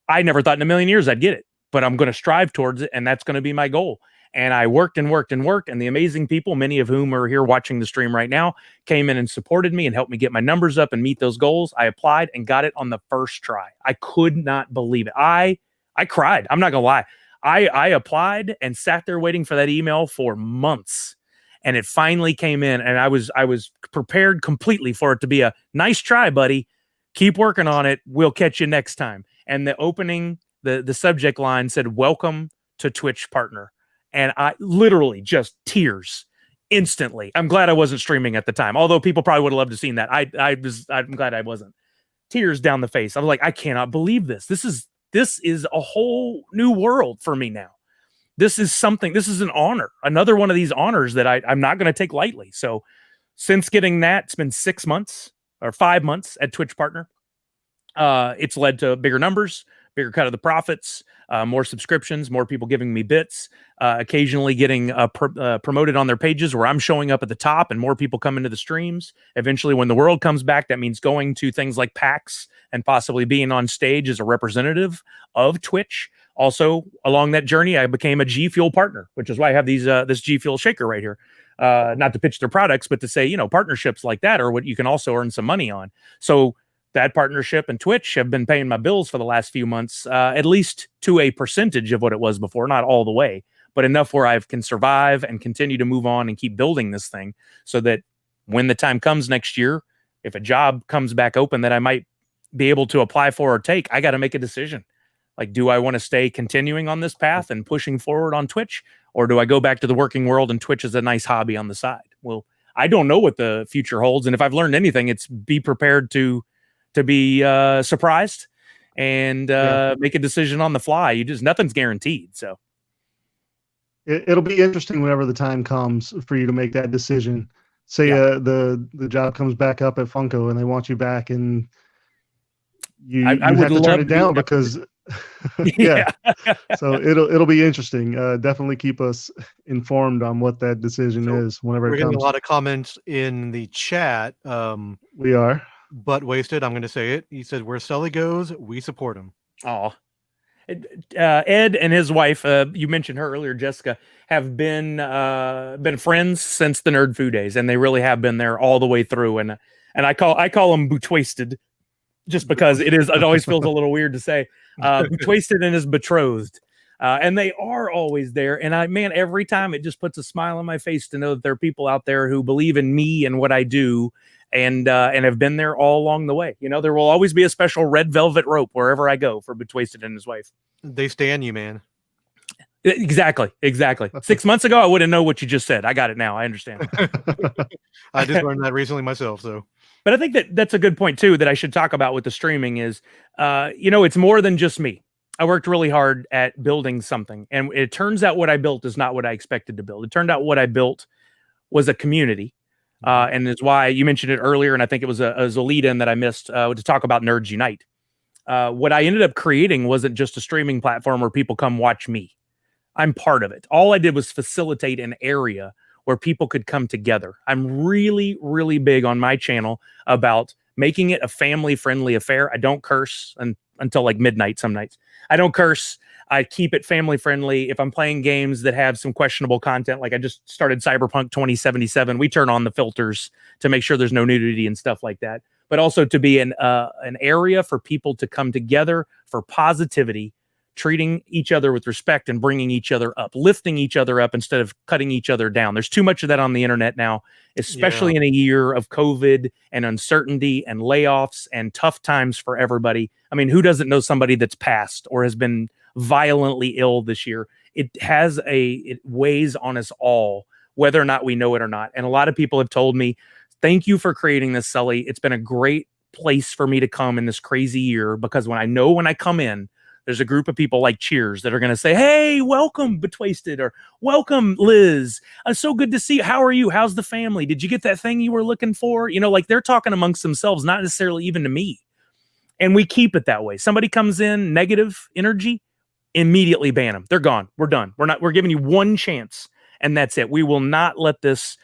I never thought in a million years I'd get it, but I'm going to strive towards it. And that's going to be my goal. And I worked and worked and worked. And the amazing people, many of whom are here watching the stream right now, came in and supported me and helped me get my numbers up and meet those goals. I applied and got it on the first try. I could not believe it. I cried. I'm not going to lie. I applied and sat there waiting for that email for months, and it finally came in, and I was prepared completely for it to be a nice try, buddy. Keep working on it. We'll catch you next time. And the opening, the subject line said, "Welcome to Twitch Partner," and I literally just tears instantly. I'm glad I wasn't streaming at the time, although people probably would have loved to have seen that. I'm glad I wasn't. Tears down the face. I was like, I cannot believe this. This is a whole new world for me now. This is an honor. Another one of these honors that I'm not going to take lightly. So since getting that, it's been 6 months or 5 months at Twitch Partner. It's led to bigger numbers, bigger cut of the profits, more subscriptions, more people giving me bits, occasionally getting promoted on their pages where I'm showing up at the top and more people come into the streams. Eventually, when the world comes back, that means going to things like PAX and possibly being on stage as a representative of Twitch. Also, along that journey, I became a G Fuel partner, which is why I have this G Fuel shaker right here. Not to pitch their products, but to say, partnerships like that are what you can also earn some money on. So that partnership and Twitch have been paying my bills for the last few months, at least to a percentage of what it was before, not all the way, but enough where I can survive and continue to move on and keep building this thing so that when the time comes next year, if a job comes back open that I might be able to apply for or take, I got to make a decision. Like, do I want to stay continuing on this path and pushing forward on Twitch, or do I go back to the working world and Twitch is a nice hobby on the side? Well, I don't know what the future holds. And if I've learned anything, it's be prepared to be surprised and make a decision on the fly. Nothing's guaranteed. So it'll be interesting whenever the time comes for you to make that decision. Say the job comes back up at Funko and they want you back, and you have to turn it down because So it'll be interesting. Definitely keep us informed on what that decision is whenever it comes. We're getting a lot of comments in the chat. We are. But wasted, I'm going to say it. He said, "Where Sully goes, we support him." Oh, Ed and his wife, you mentioned her earlier, Jessica, have been friends since the Nerd Foo days, and they really have been there all the way through. And I call them Bootwasted, just because it always feels a little weird to say. Bootwasted and his betrothed, and they are always there. And every time it just puts a smile on my face to know that there are people out there who believe in me and what I do. And have been there all along the way. There will always be a special red velvet rope wherever I go for Betwasted and his wife. They stand you, man. Exactly. 6 months ago, I wouldn't know what you just said. I got it now. I understand. I just learned that recently myself. So, but I think that's a good point too, that I should talk about with the streaming is, it's more than just me. I worked really hard at building something, and it turns out what I built is not what I expected to build. It turned out what I built was a community. And it's why you mentioned it earlier, and I think it was a lead-in that I missed to talk about Nerds Unite. What I ended up creating wasn't just a streaming platform where people come watch me. I'm part of it. All I did was facilitate an area where people could come together. I'm really, really big on my channel about making it a family-friendly affair. I don't curse until like midnight some nights. I don't curse. I keep it family-friendly. If I'm playing games that have some questionable content, like I just started Cyberpunk 2077, we turn on the filters to make sure there's no nudity and stuff like that. But also to be an area for people to come together for positivity, treating each other with respect and bringing each other up, lifting each other up instead of cutting each other down. There's too much of that on the internet now, especially in a year of COVID and uncertainty and layoffs and tough times for everybody. I mean, who doesn't know somebody that's passed or has been violently ill this year? It weighs on us all, whether or not we know it or not. And a lot of people have told me, thank you for creating this, Sully. It's been a great place for me to come in this crazy year, because when I come in, there's a group of people like Cheers that are going to say, hey, welcome Betwasted, or welcome Liz. So good to see you. How are you? How's the family? Did you get that thing you were looking for? You know, like they're talking amongst themselves, not necessarily even to me. And we keep it that way. Somebody comes in, negative energy, immediately ban them. They're gone. We're done. We're giving you one chance, and that's it. We will not let this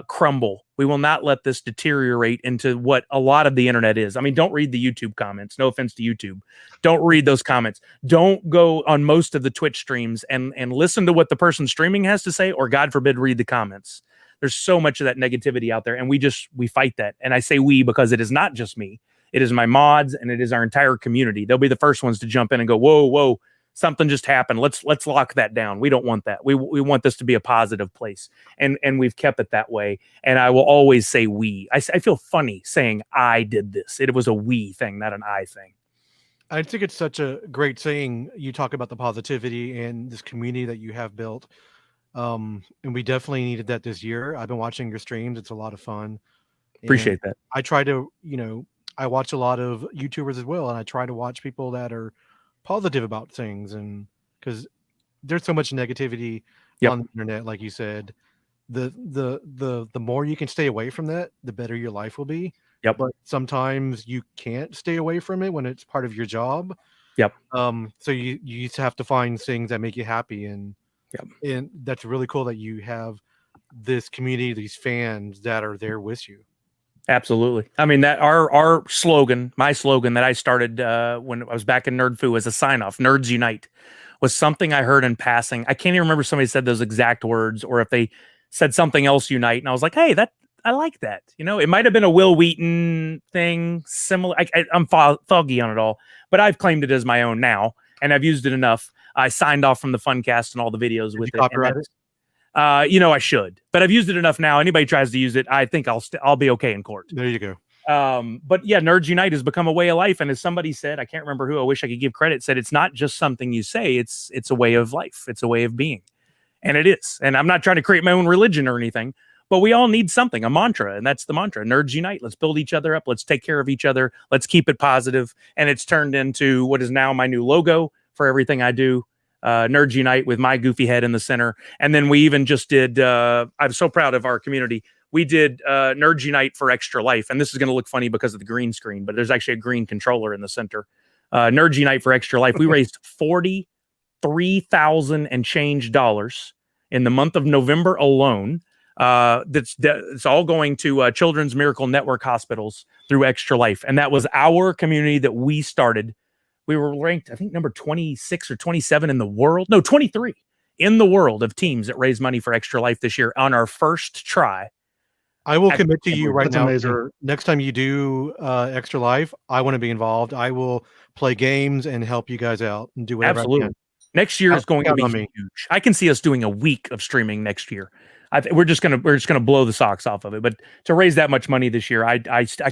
crumble. We will not let this deteriorate into what a lot of the internet is. I mean, don't read the YouTube comments. No offense to YouTube. Don't read those comments. Don't go on most of the Twitch streams and listen to what the person streaming has to say, or God forbid, read the comments. There's so much of that negativity out there, and we fight that. And I say we because it is not just me. It is my mods, and it is our entire community. They'll be the first ones to jump in and go, whoa, something just happened. Let's lock that down. We don't want that. We want this to be a positive place. And we've kept it that way. And I will always say we. I feel funny saying I did this. It was a we thing, not an I thing. I think it's such a great saying. You talk about the positivity and this community that you have built. And we definitely needed that this year. I've been watching your streams. It's a lot of fun. Appreciate that. I try to, I watch a lot of YouTubers as well. And I try to watch people that are positive about things, and because there's so much negativity on the internet, like you said, the more you can stay away from that, the better your life will be. But sometimes you can't stay away from it when it's part of your job. So you just have to find things that make you happy, and that's really cool that you have this community, these fans that are there with you. Absolutely. I mean, that our slogan, my slogan that I started when I was back in Nerd Foo as a sign off, Nerds Unite, was something I heard in passing. I can't even remember if somebody said those exact words or if they said something else, Unite. And I was like, hey, I like that. It might have been a Will Wheaton thing, similar. I'm foggy on it all, but I've claimed it as my own now, and I've used it enough. I signed off from the Funkast and all the videos with it. Copyright it? I should, but I've used it enough now. Anybody tries to use it, I think I'll be okay in court. There you go. But yeah, Nerds Unite has become a way of life. And as somebody said, I can't remember who, I wish I could give credit, said it's not just something you say, it's a way of life. It's a way of being. And it is. And I'm not trying to create my own religion or anything, but we all need something, a mantra. And that's the mantra. Nerds Unite. Let's build each other up. Let's take care of each other. Let's keep it positive. And it's turned into what is now my new logo for everything I do. Nerds Unite, with my goofy head in the center. And then we even just did, I'm so proud of our community. We did Nerds Unite for Extra Life. And this is going to look funny because of the green screen, but there's actually a green controller in the center. Nerds Unite for Extra Life. We raised $43,000 and change dollars in the month of November alone. It's all going to Children's Miracle Network hospitals through Extra Life. And that was our community that we started. We were ranked, I think, number 26 or 27 in the world. No, 23 in the world of teams that raised money for Extra Life this year on our first try. I will commit to you right now. Amazing. Next time you do Extra Life, I want to be involved. I will play games and help you guys out and do whatever. Absolutely. I can. Next year is going to be huge. I can see us doing a week of streaming next year. We're just gonna blow the socks off of it. But to raise that much money this year, I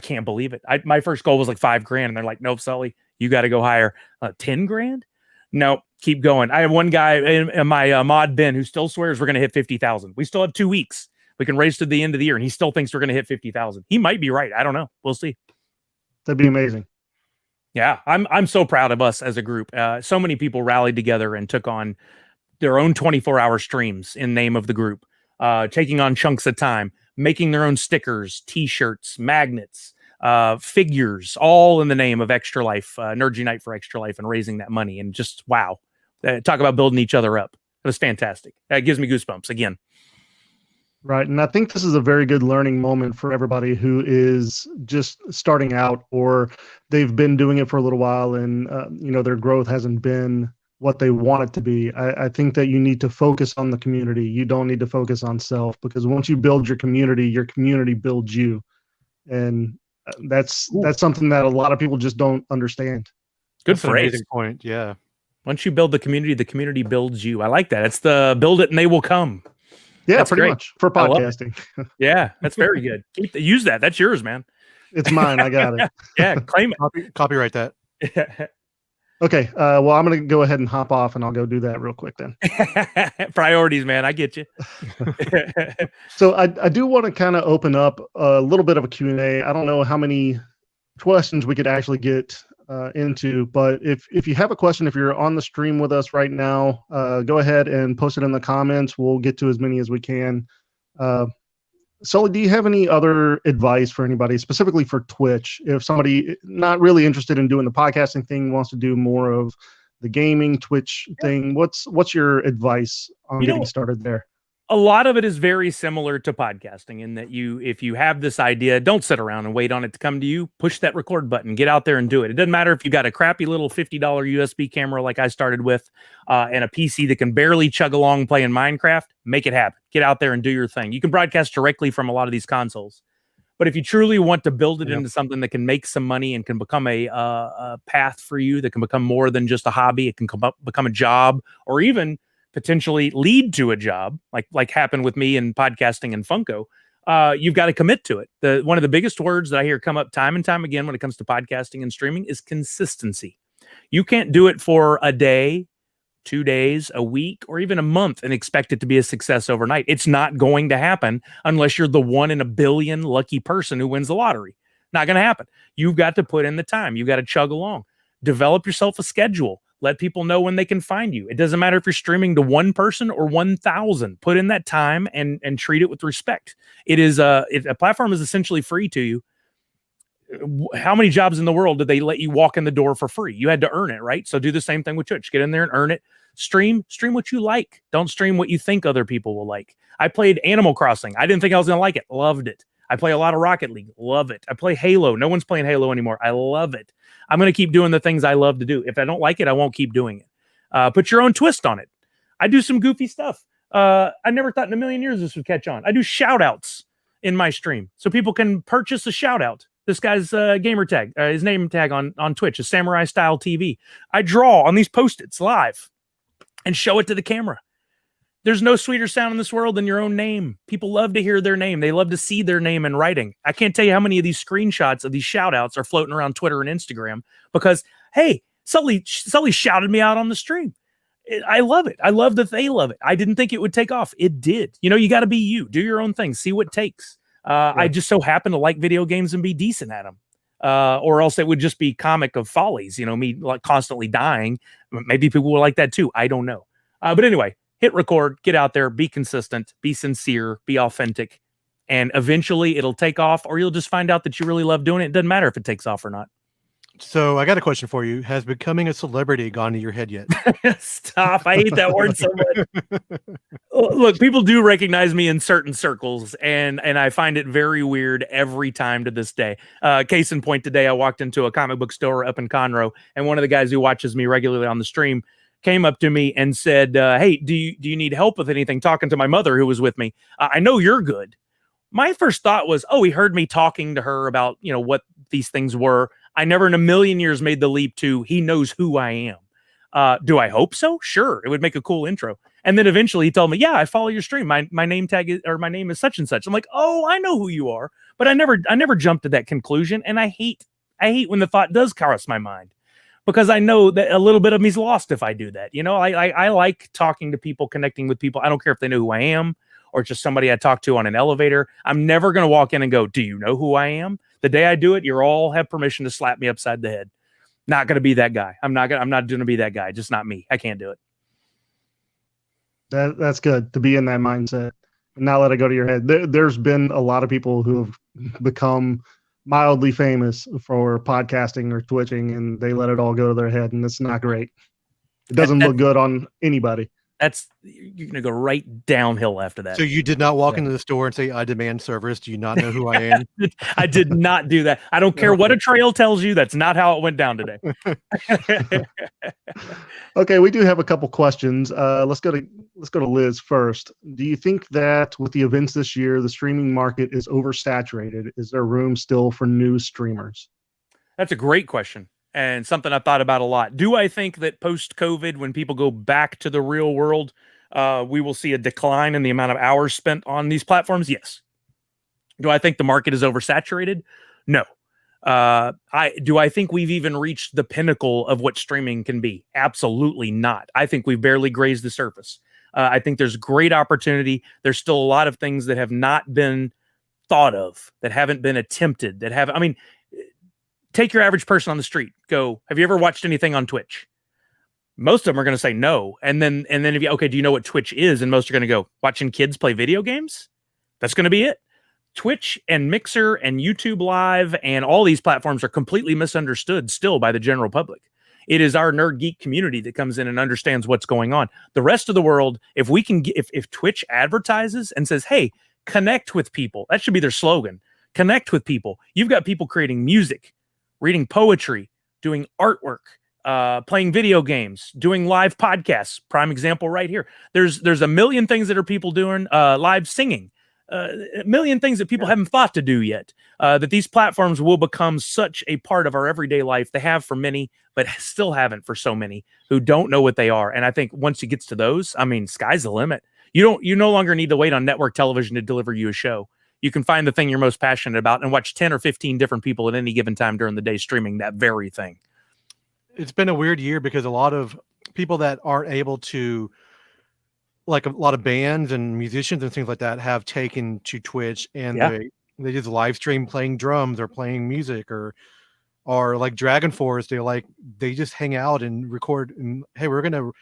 can't believe it. My first goal was like $5,000, and they're like, nope, Sully, you got to go higher. $10,000? No, keep going. I have one guy in my mod Ben who still swears we're going to hit 50,000. We still have 2 weeks. We can race to the end of the year, and he still thinks we're going to hit 50,000. He might be right. I don't know. We'll see. That'd be amazing. Yeah, I'm so proud of us as a group. So many people rallied together and took on their own 24-hour streams in name of the group, taking on chunks of time, making their own stickers, T-shirts, magnets, figures, all in the name of Extra Life, Nerds Unite for Extra Life, and raising that money. And just wow, talk about building each other up. It was fantastic. It gives me goosebumps again. Right. And I think this is a very good learning moment for everybody who is just starting out, or they've been doing it for a little while and, their growth hasn't been what they want it to be. I think that you need to focus on the community. You don't need to focus on self, because once you build your community builds you. And that's something that a lot of people just don't understand. Good That's an phrase. amazing point. Yeah. Once you build the community builds you. I like that. It's the build it and they will come. Yeah, That's pretty great. much for podcasting. Yeah, that's very good. Use that. That's yours, man. It's mine. I got it. Yeah, claim it. Copyright that. Okay. Well, I'm going to go ahead and hop off, and I'll go do that real quick then. Priorities, man. I get you. So I do want to kind of open up a little bit of a Q&A. I don't know how many questions we could actually get into, but if you have a question, if you're on the stream with us right now, go ahead and post it in the comments. We'll get to as many as we can. Sully, do you have any other advice for anybody, specifically for Twitch? If somebody not really interested in doing the podcasting thing, wants to do more of the gaming Twitch thing, what's your advice on getting started there? A lot of it is very similar to podcasting in that if you have this idea, don't sit around and wait on it to come to you. Push that record button, get out there and do it. It doesn't matter if you got a crappy little $50 USB camera like I started with and a PC that can barely chug along playing Minecraft. Make it happen. Get out there and do your thing. You can broadcast directly from a lot of these consoles. But if you truly want to build it into something that can make some money and can become a path for you, that can become more than just a hobby, it can become a job, or even potentially lead to a job, like happened with me in podcasting and Funko, you've got to commit to it. One of the biggest words that I hear come up time and time again when it comes to podcasting and streaming is consistency. You can't do it for a day, 2 days, a week, or even a month and expect it to be a success overnight. It's not going to happen unless you're the 1 in a billion lucky person who wins the lottery. Not going to happen. You've got to put in the time. You've got to chug along. Develop yourself a schedule. Let people know when they can find you. It doesn't matter if you're streaming to 1 person or 1,000. Put in that time and treat it with respect. It is a platform is essentially free to you. How many jobs in the world did they let you walk in the door for free? You had to earn it, right? So do the same thing with Twitch. Get in there and earn it. Stream what you like. Don't stream what you think other people will like. I played Animal Crossing. I didn't think I was going to like it. Loved it. I play a lot of Rocket League. Love it. I play Halo. No one's playing Halo anymore. I love it. I'm going to keep doing the things I love to do. If I don't like it, I won't keep doing it. Put your own twist on it. I do some goofy stuff. I never thought in a million years this would catch on. I do shout outs in my stream so people can purchase a shout out. This guy's gamer tag, his name tag on Twitch is Samurai Style TV. I draw on these Post-its live and show it to the camera. There's no sweeter sound in this world than your own name. People love to hear their name. They love to see their name in writing. I can't tell you how many of these screenshots of these shout outs are floating around Twitter and Instagram because, hey, Sully shouted me out on the stream. I love it. I love that they love it. I didn't think it would take off. It did. You got to be you. Do your own thing. See what it takes. I just so happen to like video games and be decent at them. Or else it would just be comic of follies, me like constantly dying. Maybe people will like that too. I don't know. But anyway, hit record, get out there, be consistent, be sincere, be authentic, and eventually it'll take off, or you'll just find out that you really love doing it. It doesn't matter if it takes off or not. So I got a question for you. Has becoming a celebrity gone to your head yet? Stop. I hate that word so much. Look, people do recognize me in certain circles, and I find it very weird every time to this day. Case in point, today I walked into a comic book store up in Conroe, and one of the guys who watches me regularly on the stream came up to me and said, hey, do you need help with anything? Talking to my mother who was with me. I know you're good. My first thought was, he heard me talking to her about, what these things were. I never in a million years made the leap to he knows who I am. Do I hope so? Sure. It would make a cool intro. And then eventually he told me, yeah, I follow your stream. My name tag is, or my name is such and such. I'm like, I know who you are, but I never jumped to that conclusion. And I hate when the thought does cross my mind, because I know that a little bit of me's lost if I do that. I like talking to people, connecting with people. I don't care if they know who I am or just somebody I talk to on an elevator. I'm never going to walk in and go, do you know who I am? The day I do it, you all have permission to slap me upside the head. Not going to be that guy. I'm not going to be that guy. Just not me. I can't do it. That's good to be in that mindset and not let it go to your head. There's been a lot of people who have become mildly famous for podcasting or twitching, and they let it all go to their head, and it's not great. It doesn't look good on anybody. you're gonna go right downhill after that. So you did not walk into the store and say, "I demand service." Do you not know who I am? I did not do that. I don't care what a trail tells you. That's not how it went down today. Okay, we do have a couple questions. Let's go to Liz first. Do you think that with the events this year, the streaming market is oversaturated? Is there room still for new streamers? That's a great question, and something I've thought about a lot. Do I think that post-COVID, when people go back to the real world, we will see a decline in the amount of hours spent on these platforms? Yes. Do I think the market is oversaturated? No. Do I think we've even reached the pinnacle of what streaming can be? Absolutely not. I think we've barely grazed the surface. I think there's great opportunity. There's still a lot of things that have not been thought of, that haven't been attempted, take your average person on the street. Go, have you ever watched anything on Twitch? Most of them are going to say no. And then if you, okay, do you know what Twitch is? And most are going to go, watching kids play video games? That's going to be it. Twitch and Mixer and YouTube Live and all these platforms are completely misunderstood still by the general public. It is our nerd geek community that comes in and understands what's going on. The rest of the world, if we can get, if Twitch advertises and says, hey, connect with people, that should be their slogan. Connect with people. You've got people creating music, reading poetry, doing artwork, playing video games, doing live podcasts. Prime example right here. There's a million things that are people doing, live singing, a million things that people haven't thought to do yet, that these platforms will become such a part of our everyday life. They have for many, but still haven't for so many who don't know what they are. And I think once it gets to those, I mean, sky's the limit. You no longer need to wait on network television to deliver you a show. You can find the thing you're most passionate about and watch 10 or 15 different people at any given time during the day streaming that very thing. It's been a weird year because a lot of people that aren't able to, like a lot of bands and musicians and things like that, have taken to Twitch and they just live stream playing drums or playing music, or like Dragon Force. They just hang out and record and, hey, we're going to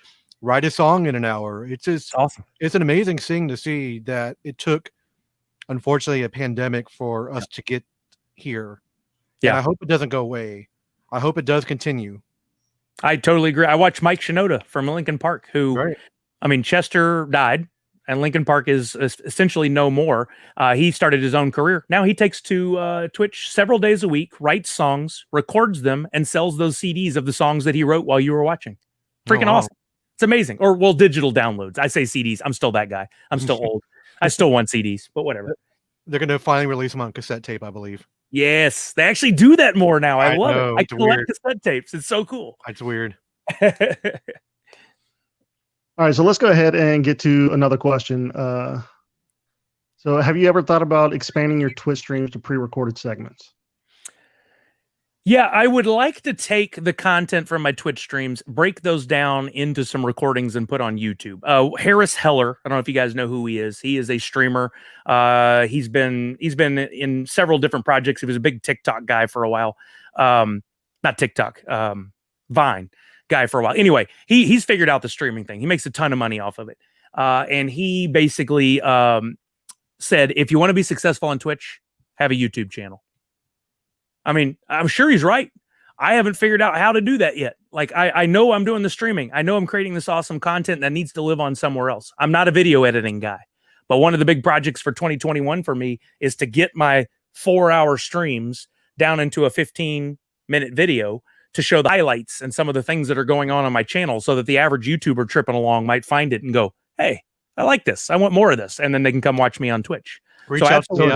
write a song in an hour. It's just awesome. It's an amazing thing to see that it took, unfortunately, a pandemic for us to get here. Yeah. And I hope it doesn't go away. I hope it does continue. I totally agree. I watched Mike Shinoda from Linkin Park, who, I mean, Chester died and Linkin Park is essentially no more. He started his own career. Now he takes to Twitch several days a week, writes songs, records them, and sells those CDs of the songs that he wrote while you were watching. Freaking awesome. It's amazing. Or, well, digital downloads. I say CDs. I'm still that guy. I'm still old. I still want CDs, but whatever. They're going to finally release them on cassette tape, I believe. Yes, they actually do that more now. I love it. I collect weird. cassette tapes. It's so cool. It's weird. All right, so let's go ahead and get to another question. So have you ever thought about expanding your Twitch streams to pre-recorded segments? Yeah, I would like to take the content from my Twitch streams, break those down into some recordings and put on YouTube. Harris Heller, I don't know if you guys know who he is. He is a streamer. He's been in several different projects. He was a big TikTok guy for a while. Not TikTok, Vine guy for a while. Anyway, he's figured out the streaming thing. He makes a ton of money off of it. And he basically said, if you want to be successful on Twitch, have a YouTube channel. I mean, I'm sure he's right. I haven't figured out how to do that yet. Like, I know I'm doing the streaming. I know I'm creating this awesome content that needs to live on somewhere else. I'm not a video editing guy. But one of the big projects for 2021 for me is to get my 4-hour streams down into a 15-minute video to show the highlights and some of the things that are going on my channel so that the average YouTuber tripping along might find it and go, hey, I like this. I want more of this. And then they can come watch me on Twitch. Reach out to me.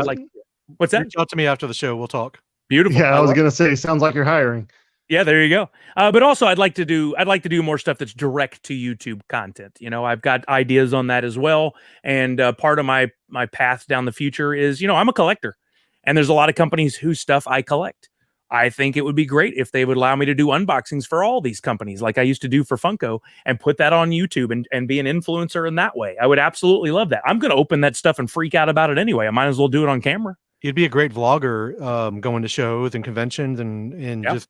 What's that? Reach out to me after the show. We'll talk. Beautiful. Yeah, I was gonna say, sounds like you're hiring. Yeah, there you go. But also, I'd like to do more stuff that's direct to YouTube content. You know, I've got ideas on that as well. And part of my path down the future is, I'm a collector, and there's a lot of companies whose stuff I collect. I think it would be great if they would allow me to do unboxings for all these companies, like I used to do for Funko, and put that on YouTube and be an influencer in that way. I would absolutely love that. I'm going to open that stuff and freak out about it anyway. I might as well do it on camera. You'd be a great vlogger, going to shows and conventions and just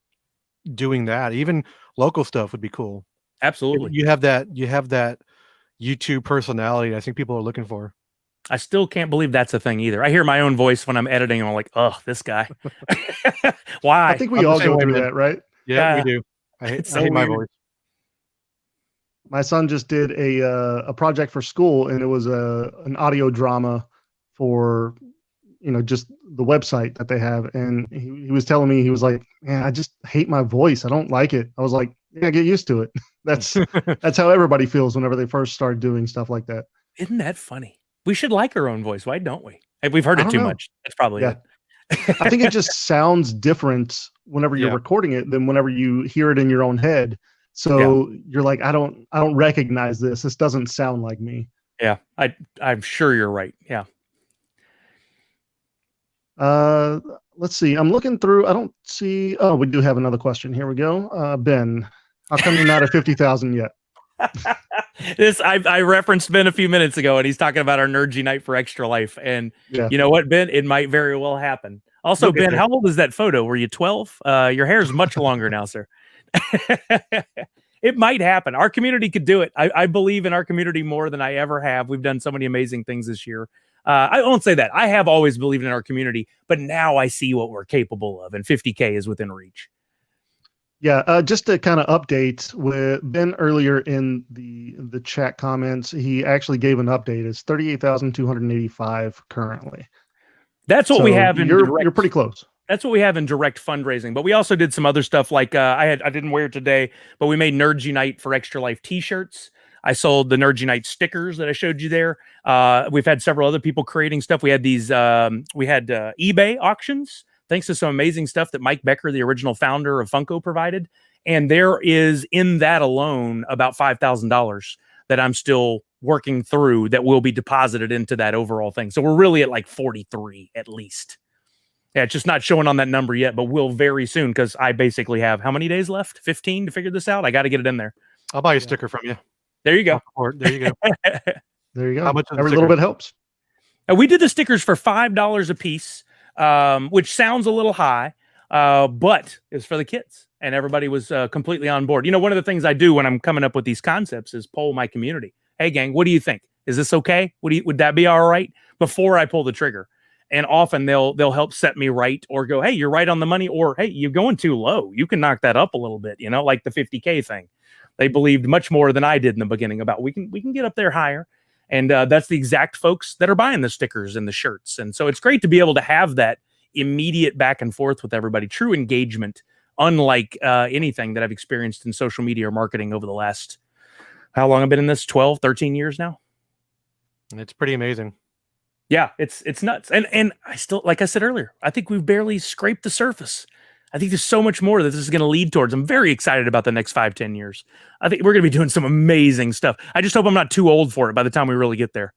doing that. Even local stuff would be cool. Absolutely. You have that YouTube personality I think people are looking for. I still can't believe that's a thing either. I hear my own voice when I'm editing and I'm like, oh, this guy. Why? I think we all go through that, right? Yeah, we do. I hate my voice. My son just did a project for school, and it was an audio drama for just the website that they have. And he was telling me, he was like, man, I just hate my voice. I don't like it. I was like, yeah, get used to it. That's how everybody feels whenever they first start doing stuff like that. Isn't that funny? We should like our own voice. Why don't we? If we've heard it too much. That's probably it. I think it just sounds different whenever you're recording it than whenever you hear it in your own head. So you're like, I don't recognize this. This doesn't sound like me. Yeah, I'm sure you're right. Yeah. Let's see. I'm looking through. I don't see. Oh, we do have another question. Here we go. Ben, how come you're not at 50,000 yet? I referenced Ben a few minutes ago, and he's talking about our Nerdy Night for Extra Life. And you know what, Ben? It might very well happen. Also, Ben, how old is that photo? Were you 12? Your hair is much longer now, sir. It might happen. Our community could do it. I believe in our community more than I ever have. We've done so many amazing things this year. I won't say that. I have always believed in our community, but now I see what we're capable of, and 50K is within reach. Yeah, just to kind of update with Ben earlier in the chat comments, he actually gave an update. It's 38,285 currently. That's what we have in you're pretty close. That's what we have in direct fundraising, but we also did some other stuff like I didn't wear it today, but we made Nerdy Night for Extra Life t-shirts. I sold the Nerdy Night stickers that I showed you there. We've had several other people creating stuff. We had these eBay auctions, thanks to some amazing stuff that Mike Becker, the original founder of Funko, provided. And there is in that alone about $5,000 that I'm still working through that will be deposited into that overall thing. So we're really at like 43 at least. Yeah, it's just not showing on that number yet, but will very soon, because I basically have how many days left? 15 to figure this out. I got to get it in there. I'll buy a sticker from you. There you go. There you go. There you go. How much? Every little bit helps. We did the stickers for $5 a piece, which sounds a little high, but it's for the kids, and everybody was completely on board. You know, one of the things I do when I'm coming up with these concepts is poll my community. Hey, gang, what do you think? Is this okay? Would that be all right? Before I pull the trigger. And often they'll help set me right, or go, hey, you're right on the money, or hey, you're going too low. You can knock that up a little bit, like the 50K thing. They believed much more than I did in the beginning about we can get up there higher. And that's the exact folks that are buying the stickers and the shirts. And so it's great to be able to have that immediate back and forth with everybody, true engagement, unlike anything that I've experienced in social media or marketing over the last, how long I've been in this, 12, 13 years now. And it's pretty amazing. Yeah, it's nuts. And I still, like I said earlier, I think we've barely scraped the surface. I think there's so much more that this is going to lead towards. I'm very excited about the next 5-10 years. I think we're going to be doing some amazing stuff. I just hope I'm not too old for it by the time we really get there.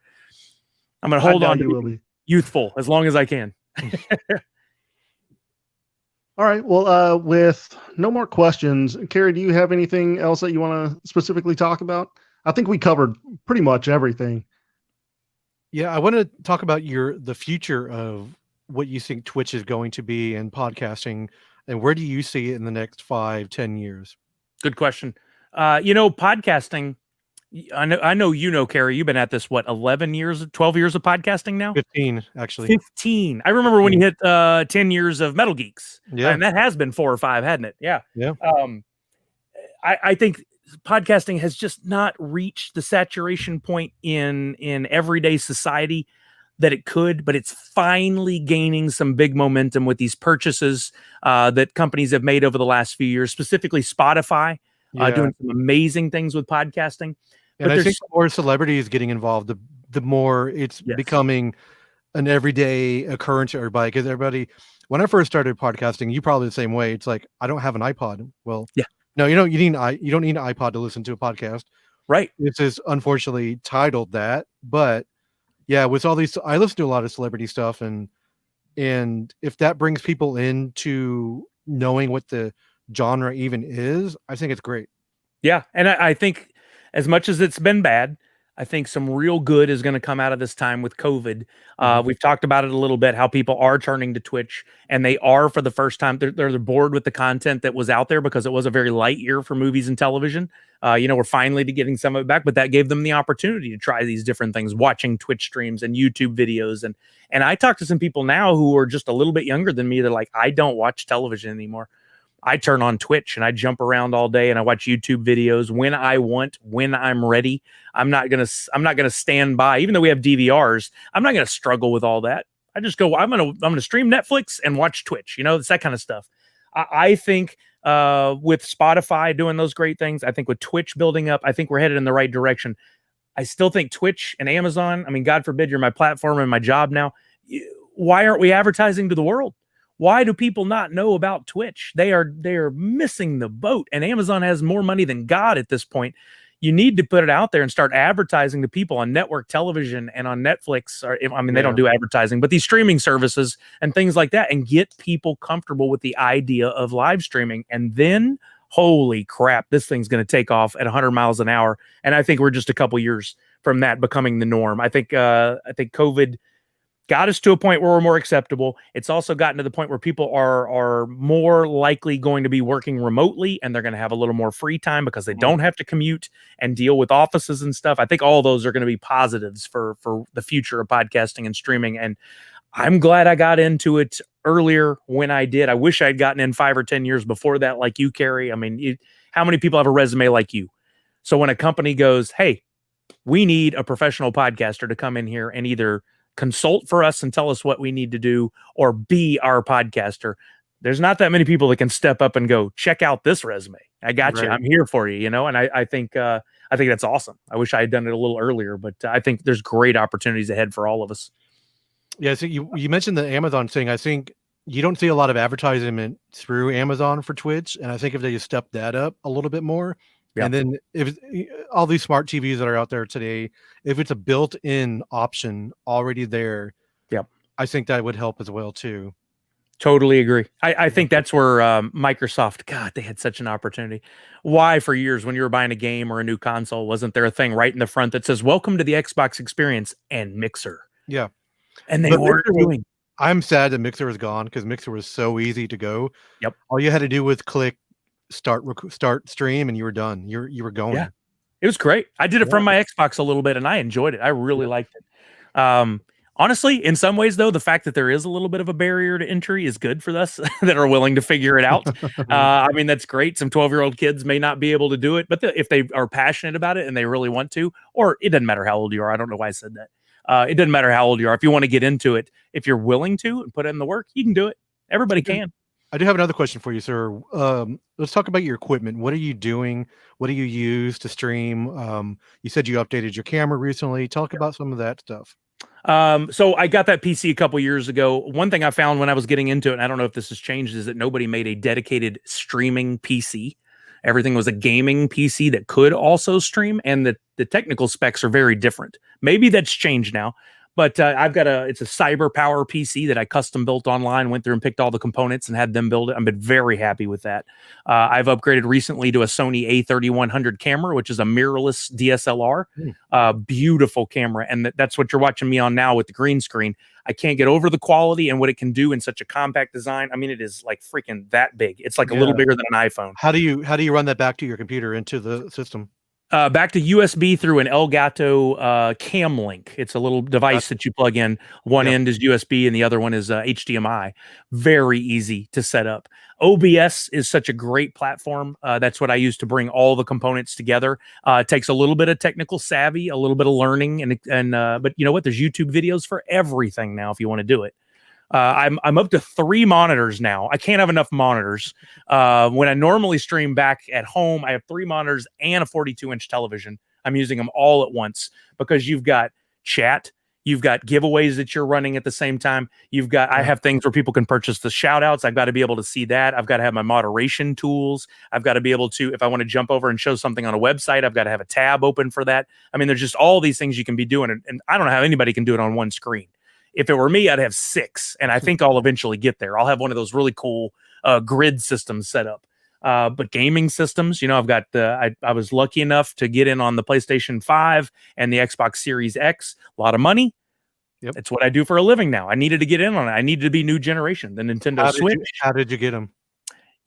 I'm going to hold on to be youthful as long as I can. All right. Well, with no more questions, Carrie, do you have anything else that you want to specifically talk about? I think we covered pretty much everything. Yeah, I want to talk about the future of what you think Twitch is going to be and podcasting, and where do you see it in the next 5-10 years? Good question. Podcasting, I know, Carrie, you've been at this, 12 years of podcasting now? 15, actually. 15. I remember when you hit 10 years of Metal Geeks. Yeah. And that has been 4 or 5, hadn't it? Yeah. Yeah. I think podcasting has just not reached the saturation point in everyday society that it could, but it's finally gaining some big momentum with these purchases that companies have made over the last few years, specifically Spotify, doing some amazing things with podcasting. And but I think the more celebrities getting involved, the more it's becoming an everyday occurrence to everybody. Because everybody, when I first started podcasting, you probably the same way. It's like, I don't have an iPod. Well, yeah. No, you don't need an iPod to listen to a podcast. Right. This is unfortunately titled that, but yeah, with all these, I listen to a lot of celebrity stuff, and if that brings people into knowing what the genre even is, I think it's great. Yeah, and I think as much as it's been bad, I think some real good is going to come out of this time with COVID. We've talked about it a little bit, how people are turning to Twitch, and they are, for the first time, they're bored with the content that was out there, because it was a very light year for movies and television. We're finally getting some of it back, but that gave them the opportunity to try these different things, watching Twitch streams and YouTube videos. And I talk to some people now who are just a little bit younger than me. They're like, I don't watch television anymore. I turn on Twitch and I jump around all day and I watch YouTube videos when I want, when I'm ready. I'm not gonna stand by, even though we have DVRs. I'm not gonna struggle with all that. I just go. I'm gonna stream Netflix and watch Twitch. It's that kind of stuff. I think with Spotify doing those great things, I think with Twitch building up, I think we're headed in the right direction. I still think Twitch and Amazon. I mean, God forbid you're my platform and my job now. Why aren't we advertising to the world? Why do people not know about Twitch? They are missing the boat, and Amazon has more money than God at this point. You need to put it out there and start advertising to people on network television and on Netflix. They don't do advertising, but these streaming services and things like that, and get people comfortable with the idea of live streaming. And then, holy crap, this thing's going to take off at 100 miles an hour. And I think we're just a couple years from that becoming the norm. I think COVID got us to a point where we're more acceptable. It's also gotten to the point where people are more likely going to be working remotely, and they're going to have a little more free time because they don't have to commute and deal with offices and stuff. I think all those are going to be positives for the future of podcasting and streaming. And I'm glad I got into it earlier when I did. I wish I'd gotten in 5 or 10 years before that, like you, Carrie. I mean, how many people have a resume like you? So when a company goes, hey, we need a professional podcaster to come in here and either consult for us and tell us what we need to do or be our podcaster, there's not that many people that can step up and go, check out this resume. I got you. I'm here for you, And I think that's awesome. I wish I had done it a little earlier, but I think there's great opportunities ahead for all of us. Yeah. So you mentioned the Amazon thing. I think you don't see a lot of advertisement through Amazon for Twitch. And I think if they just step that up a little bit more, and then if all these smart TVs that are out there today, if it's a built-in option already there, I think that would help as well too. Totally agree. I think that's where Microsoft, God, they had such an opportunity. Why for years when you were buying a game or a new console, wasn't there a thing right in the front that says, welcome to the Xbox experience and Mixer? Yeah. And they weren't doing. I'm sad that Mixer is gone because Mixer was so easy to go. Yep. All you had to do was click start stream and you were done. You were going. Yeah. It was great. I did it from my Xbox a little bit and I enjoyed it. I really liked it. Honestly, in some ways though, the fact that there is a little bit of a barrier to entry is good for us that are willing to figure it out. That's great. Some 12-year-old kids may not be able to do it, but if they are passionate about it and they really want to, or it doesn't matter how old you are. I don't know why I said that. It doesn't matter how old you are. If you want to get into it, if you're willing to and put in the work, you can do it. Everybody can. I do have another question for you, sir. Let's talk about your equipment. What are you doing? What do you use to stream? You said you updated your camera recently. Talk about some of that stuff. So I got that PC a couple years ago. One thing I found when I was getting into it, and I don't know if this has changed, is that nobody made a dedicated streaming PC. Everything was a gaming PC that could also stream, and the technical specs are very different. Maybe that's changed now. But I've got it's a Cyber Power PC that I custom built online, went through and picked all the components and had them build it. I've been very happy with that. I've upgraded recently to a Sony A3100 camera, which is a mirrorless DSLR. Beautiful camera. And that's what you're watching me on now with the green screen. I can't get over the quality and what it can do in such a compact design. I mean, it is like freaking that big. It's like a little bigger than an iPhone. How do you run that back to your computer into the system? Back to USB through an Elgato Cam Link. It's a little device that you plug in. One end is USB and the other one is HDMI. Very easy to set up. OBS is such a great platform. That's what I use to bring all the components together. It takes a little bit of technical savvy, a little bit of learning, but you know what? There's YouTube videos for everything now if you want to do it. I'm up to 3 monitors now. I can't have enough monitors. When I normally stream back at home, I have 3 monitors and a 42-inch television. I'm using them all at once because you've got chat, you've got giveaways that you're running at the same time. I have things where people can purchase the shout outs. I've got to be able to see that. I've got to have my moderation tools. I've got to be able to, if I want to jump over and show something on a website, I've got to have a tab open for that. I mean, there's just all these things you can be doing. And I don't know how anybody can do it on one screen. If it were me, I'd have 6, and I think I'll eventually get there. I'll have one of those really cool grid systems set up. But gaming systems, I've got I was lucky enough to get in on the PlayStation 5 and the Xbox Series X. A lot of money. Yep. It's what I do for a living now. I needed to get in on it. I needed to be new generation. The Nintendo Switch. How did you get them?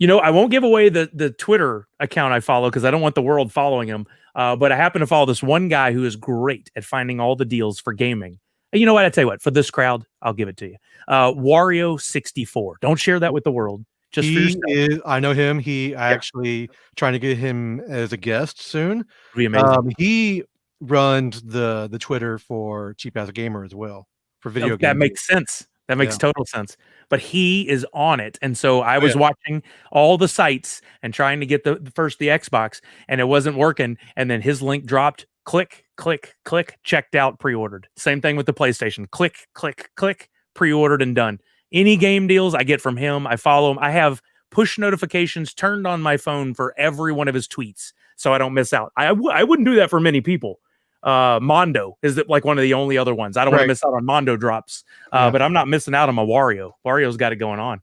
I won't give away the Twitter account I follow because I don't want the world following him. But I happen to follow this one guy who is great at finding all the deals for gaming. You know what? I tell you what, for this crowd, I'll give it to you. Wario 64. Don't share that with the world. just for yourself. I know him. I actually trying to get him as a guest soon. It'd be amazing. He runs the Twitter for Cheap Ass Gamer as well for video games. That makes sense. That makes total sense. But he is on it. And so I was watching all the sites and trying to get the Xbox, and it wasn't working. And then his link dropped. Click, click, click, checked out, pre-ordered. Same thing with the PlayStation. Click, click, click, pre-ordered and done. Any game deals I get from him, I follow him. I have push notifications turned on my phone for every one of his tweets, so I don't miss out. I wouldn't do that for many people. Mondo is like one of the only other ones. I don't want to miss out on Mondo drops, but I'm not missing out on my Wario. Wario's got it going on.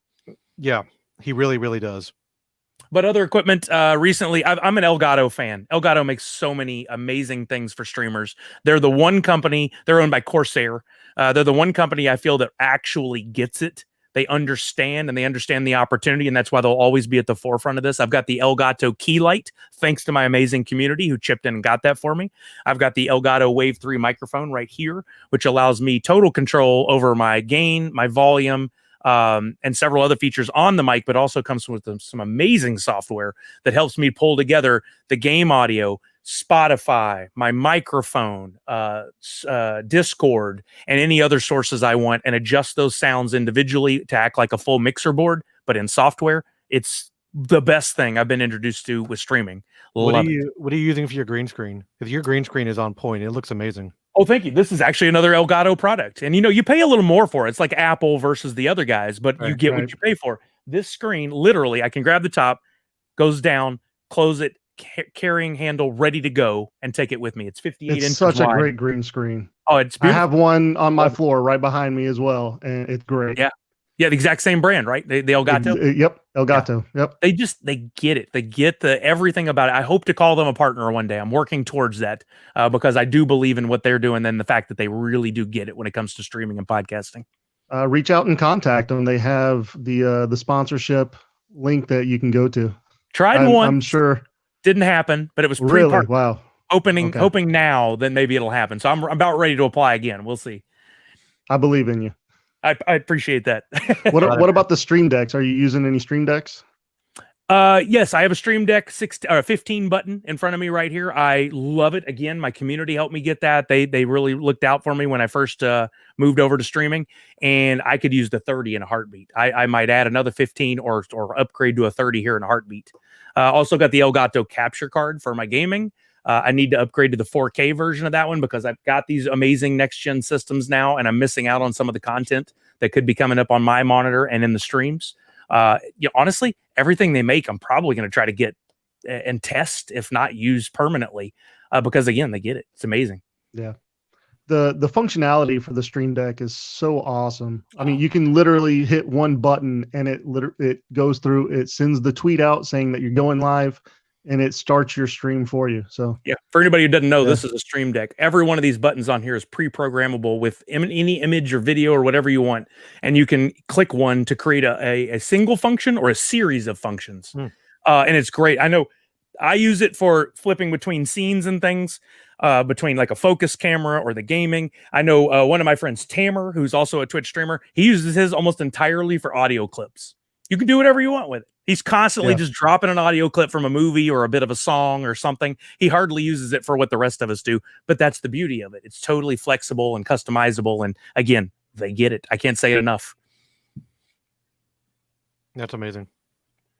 Yeah, he really, really does. But other equipment, recently, I'm an Elgato fan. Elgato makes so many amazing things for streamers. They're the one company, they're owned by Corsair. They're the one company I feel that actually gets it. They understand, and they understand the opportunity, and that's why they'll always be at the forefront of this. I've got the Elgato Key Light, thanks to my amazing community who chipped in and got that for me. I've got the Elgato Wave 3 microphone right here, which allows me total control over my gain, my volume, and several other features on the mic, but also comes with some amazing software that helps me pull together the game audio, Spotify, my microphone, Discord, and any other sources I want, and adjust those sounds individually to act like a full mixer board, but in software. It's the best thing I've been introduced to with streaming. What are you using for your green screen? Because your green screen is on point. It looks amazing. Oh, thank you. This is actually another Elgato product. And, you pay a little more for it. It's like Apple versus the other guys, but you get what you pay for. This screen, literally, I can grab the top, goes down, close it, carrying handle, ready to go, and take it with me. It's 58 inches such wide. A great green screen. Oh, it's beautiful. I have one on my floor right behind me as well, and it's great. Yeah, the exact same brand, right? The Elgato. Yep, Elgato. Yeah. Yep. They get it. They get everything about it. I hope to call them a partner one day. I'm working towards that because I do believe in what they're doing, and the fact that they really do get it when it comes to streaming and podcasting. Reach out and contact them. They have the sponsorship link that you can go to. Tried one. I'm sure didn't happen, but it was really wow. Hoping now, then maybe it'll happen. So I'm about ready to apply again. We'll see. I believe in you. I appreciate that. What about the Stream Decks? Are you using any Stream Decks? Yes, I have a Stream Deck 15 button in front of me right here. I love it. Again, my community helped me get that. They really looked out for me when I first moved over to streaming, and I could use the 30 in a heartbeat. I might add another 15 or upgrade to a 30 here in a heartbeat. Also got the Elgato capture card for my gaming. I need to upgrade to the 4K version of that one because I've got these amazing next-gen systems now, and I'm missing out on some of the content that could be coming up on my monitor and in the streams. Honestly, everything they make, I'm probably going to try to get and test, if not use permanently, because, again, they get it. It's amazing. Yeah. The functionality for the Stream Deck is so awesome. I mean, you can literally hit one button, and it goes through. It sends the tweet out saying that you're going live, and it starts your stream for you. So yeah, for anybody who doesn't know, this is a Stream Deck. Every one of these buttons on here is pre-programmable with any image or video or whatever you want, and you can click one to create a single function or a series of functions. And it's great. I know I use it for flipping between scenes and things, between like a focus camera or the gaming. I know one of my friends, Tamer, who's also a Twitch streamer, he uses his almost entirely for audio clips. You can do whatever you want with it. He's constantly just dropping an audio clip from a movie or a bit of a song or something. He hardly uses it for what the rest of us do, but that's the beauty of it. It's totally flexible and customizable. And again, they get it. I can't say it enough. That's amazing.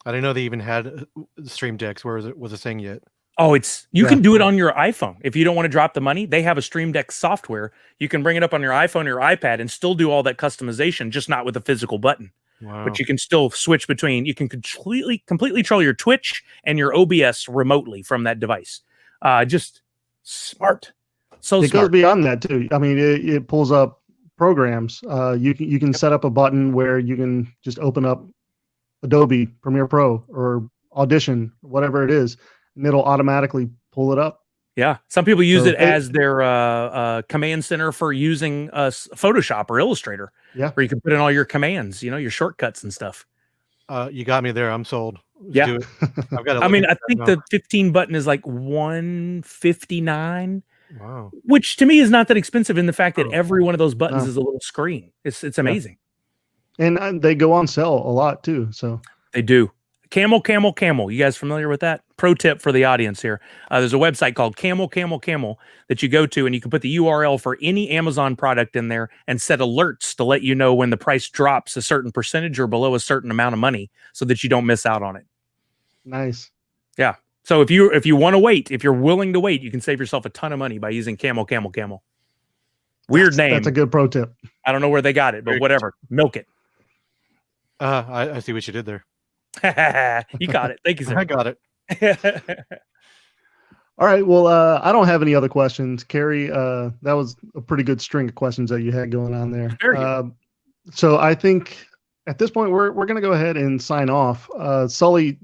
I didn't know they even had Stream Decks. Where was it saying yet? Oh, you can do it on your iPhone. If you don't want to drop the money, they have a Stream Deck software. You can bring it up on your iPhone or your iPad and still do all that customization, just not with a physical button. Wow. But you can still switch between. You can completely control your Twitch and your OBS remotely from that device. Just smart. So it goes beyond that too. I mean, it pulls up programs. You can set up a button where you can just open up Adobe Premiere Pro or Audition, whatever it is, and it'll automatically pull it up. Yeah, some people use it as their command center for using Photoshop or Illustrator. Yeah, where you can put in all your commands, your shortcuts and stuff. You got me there. I'm sold. Let's do it. I've got. I mean, I think the 15 button is like $159. Wow, which to me is not that expensive in the fact that every one of those buttons is a little screen. It's amazing. And they go on sale a lot too. So They do. Camel. You guys familiar with that? Pro tip for the audience here. There's a website called Camel that you go to, and you can put the URL for any Amazon product in there and set alerts to let you know when the price drops a certain percentage or below a certain amount of money so that you don't miss out on it. Nice. Yeah. So if you want to wait, if you're willing to wait, you can save yourself a ton of money by using Camel. Weird name. That's a good pro tip. I don't know where they got it, but whatever. Milk it. I see what you did there. You got it. Thank you, sir. I got it. All right. Well, I don't have any other questions. Carrie, that was a pretty good string of questions that you had going on there. So I think at this point, we're going to go ahead and sign off. Sully,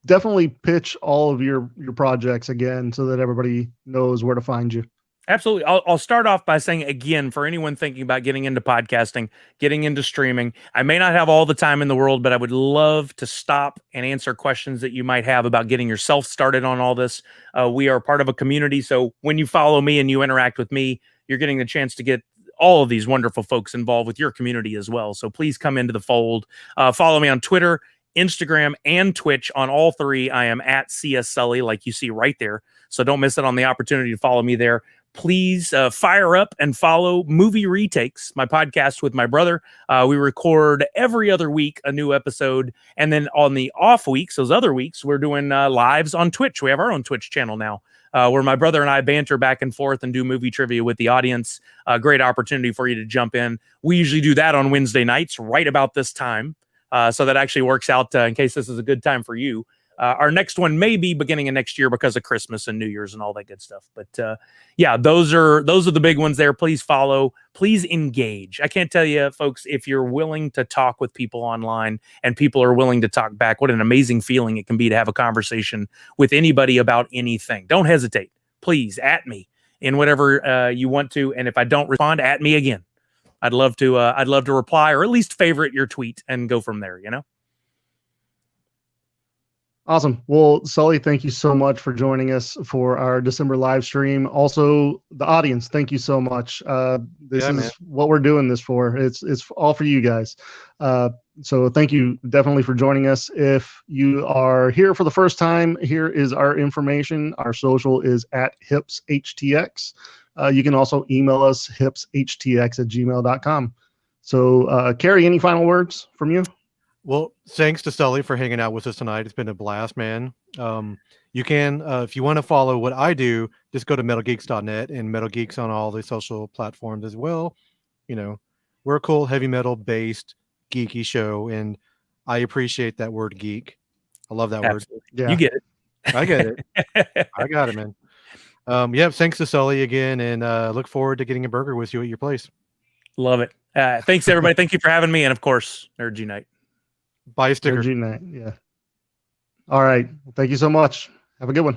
definitely pitch all of your projects again so that everybody knows where to find you. Absolutely. I'll start off by saying, again, for anyone thinking about getting into podcasting, getting into streaming, I may not have all the time in the world, but I would love to stop and answer questions that you might have about getting yourself started on all this. We are part of a community, so when you follow me and you interact with me, you're getting the chance to get all of these wonderful folks involved with your community as well. So please come into the fold. Follow me on Twitter, Instagram, and Twitch. On all three, I am at CS Sully, like you see right there. So don't miss it on the opportunity to follow me there. Please fire up and follow Movie Retakes, my podcast with my brother. We record every other week a new episode. And then on the off weeks, those other weeks, we're doing lives on Twitch. We have our own Twitch channel now where my brother and I banter back and forth and do movie trivia with the audience. Great opportunity for you to jump in. We usually do that on Wednesday nights right about this time. So that actually works out in case this is a good time for you. Our next one may be beginning of next year because of Christmas and New Year's and all that good stuff. But yeah, those are the big ones there. Please follow, please engage. I can't tell you, folks, if you're willing to talk with people online and people are willing to talk back, what an amazing feeling it can be to have a conversation with anybody about anything. Don't hesitate. Please at me in whatever you want to. And if I don't respond, at me again. I'd love to reply or at least favorite your tweet and go from there, you know? Awesome. Well, Sully, thank you so much for joining us for our December live stream. Also, the audience, thank you so much. This is what we're doing this for. It's all for you guys. So thank you definitely for joining us. If you are here for the first time, here is our information. Our social is at HipsHTX. You can also email us hipshtx@gmail.com. So, Carrie, any final words from you? Well, thanks to Sully for hanging out with us tonight. It's been a blast, man. You can, if you want to follow what I do, just go to metalgeeks.net and Metal Geeks on all the social platforms as well. You know, we're a cool heavy metal based geeky show, and I appreciate that word geek. I love that word. Yeah. You get it. I get it. I got it, man. Yeah, thanks to Sully again, and look forward to getting a burger with you at your place. Love it. Thanks, everybody. Thank you for having me, and of course, Nerd Unite. Buy a sticker. Nerd Unite, yeah. All right. Well, thank you so much. Have a good one.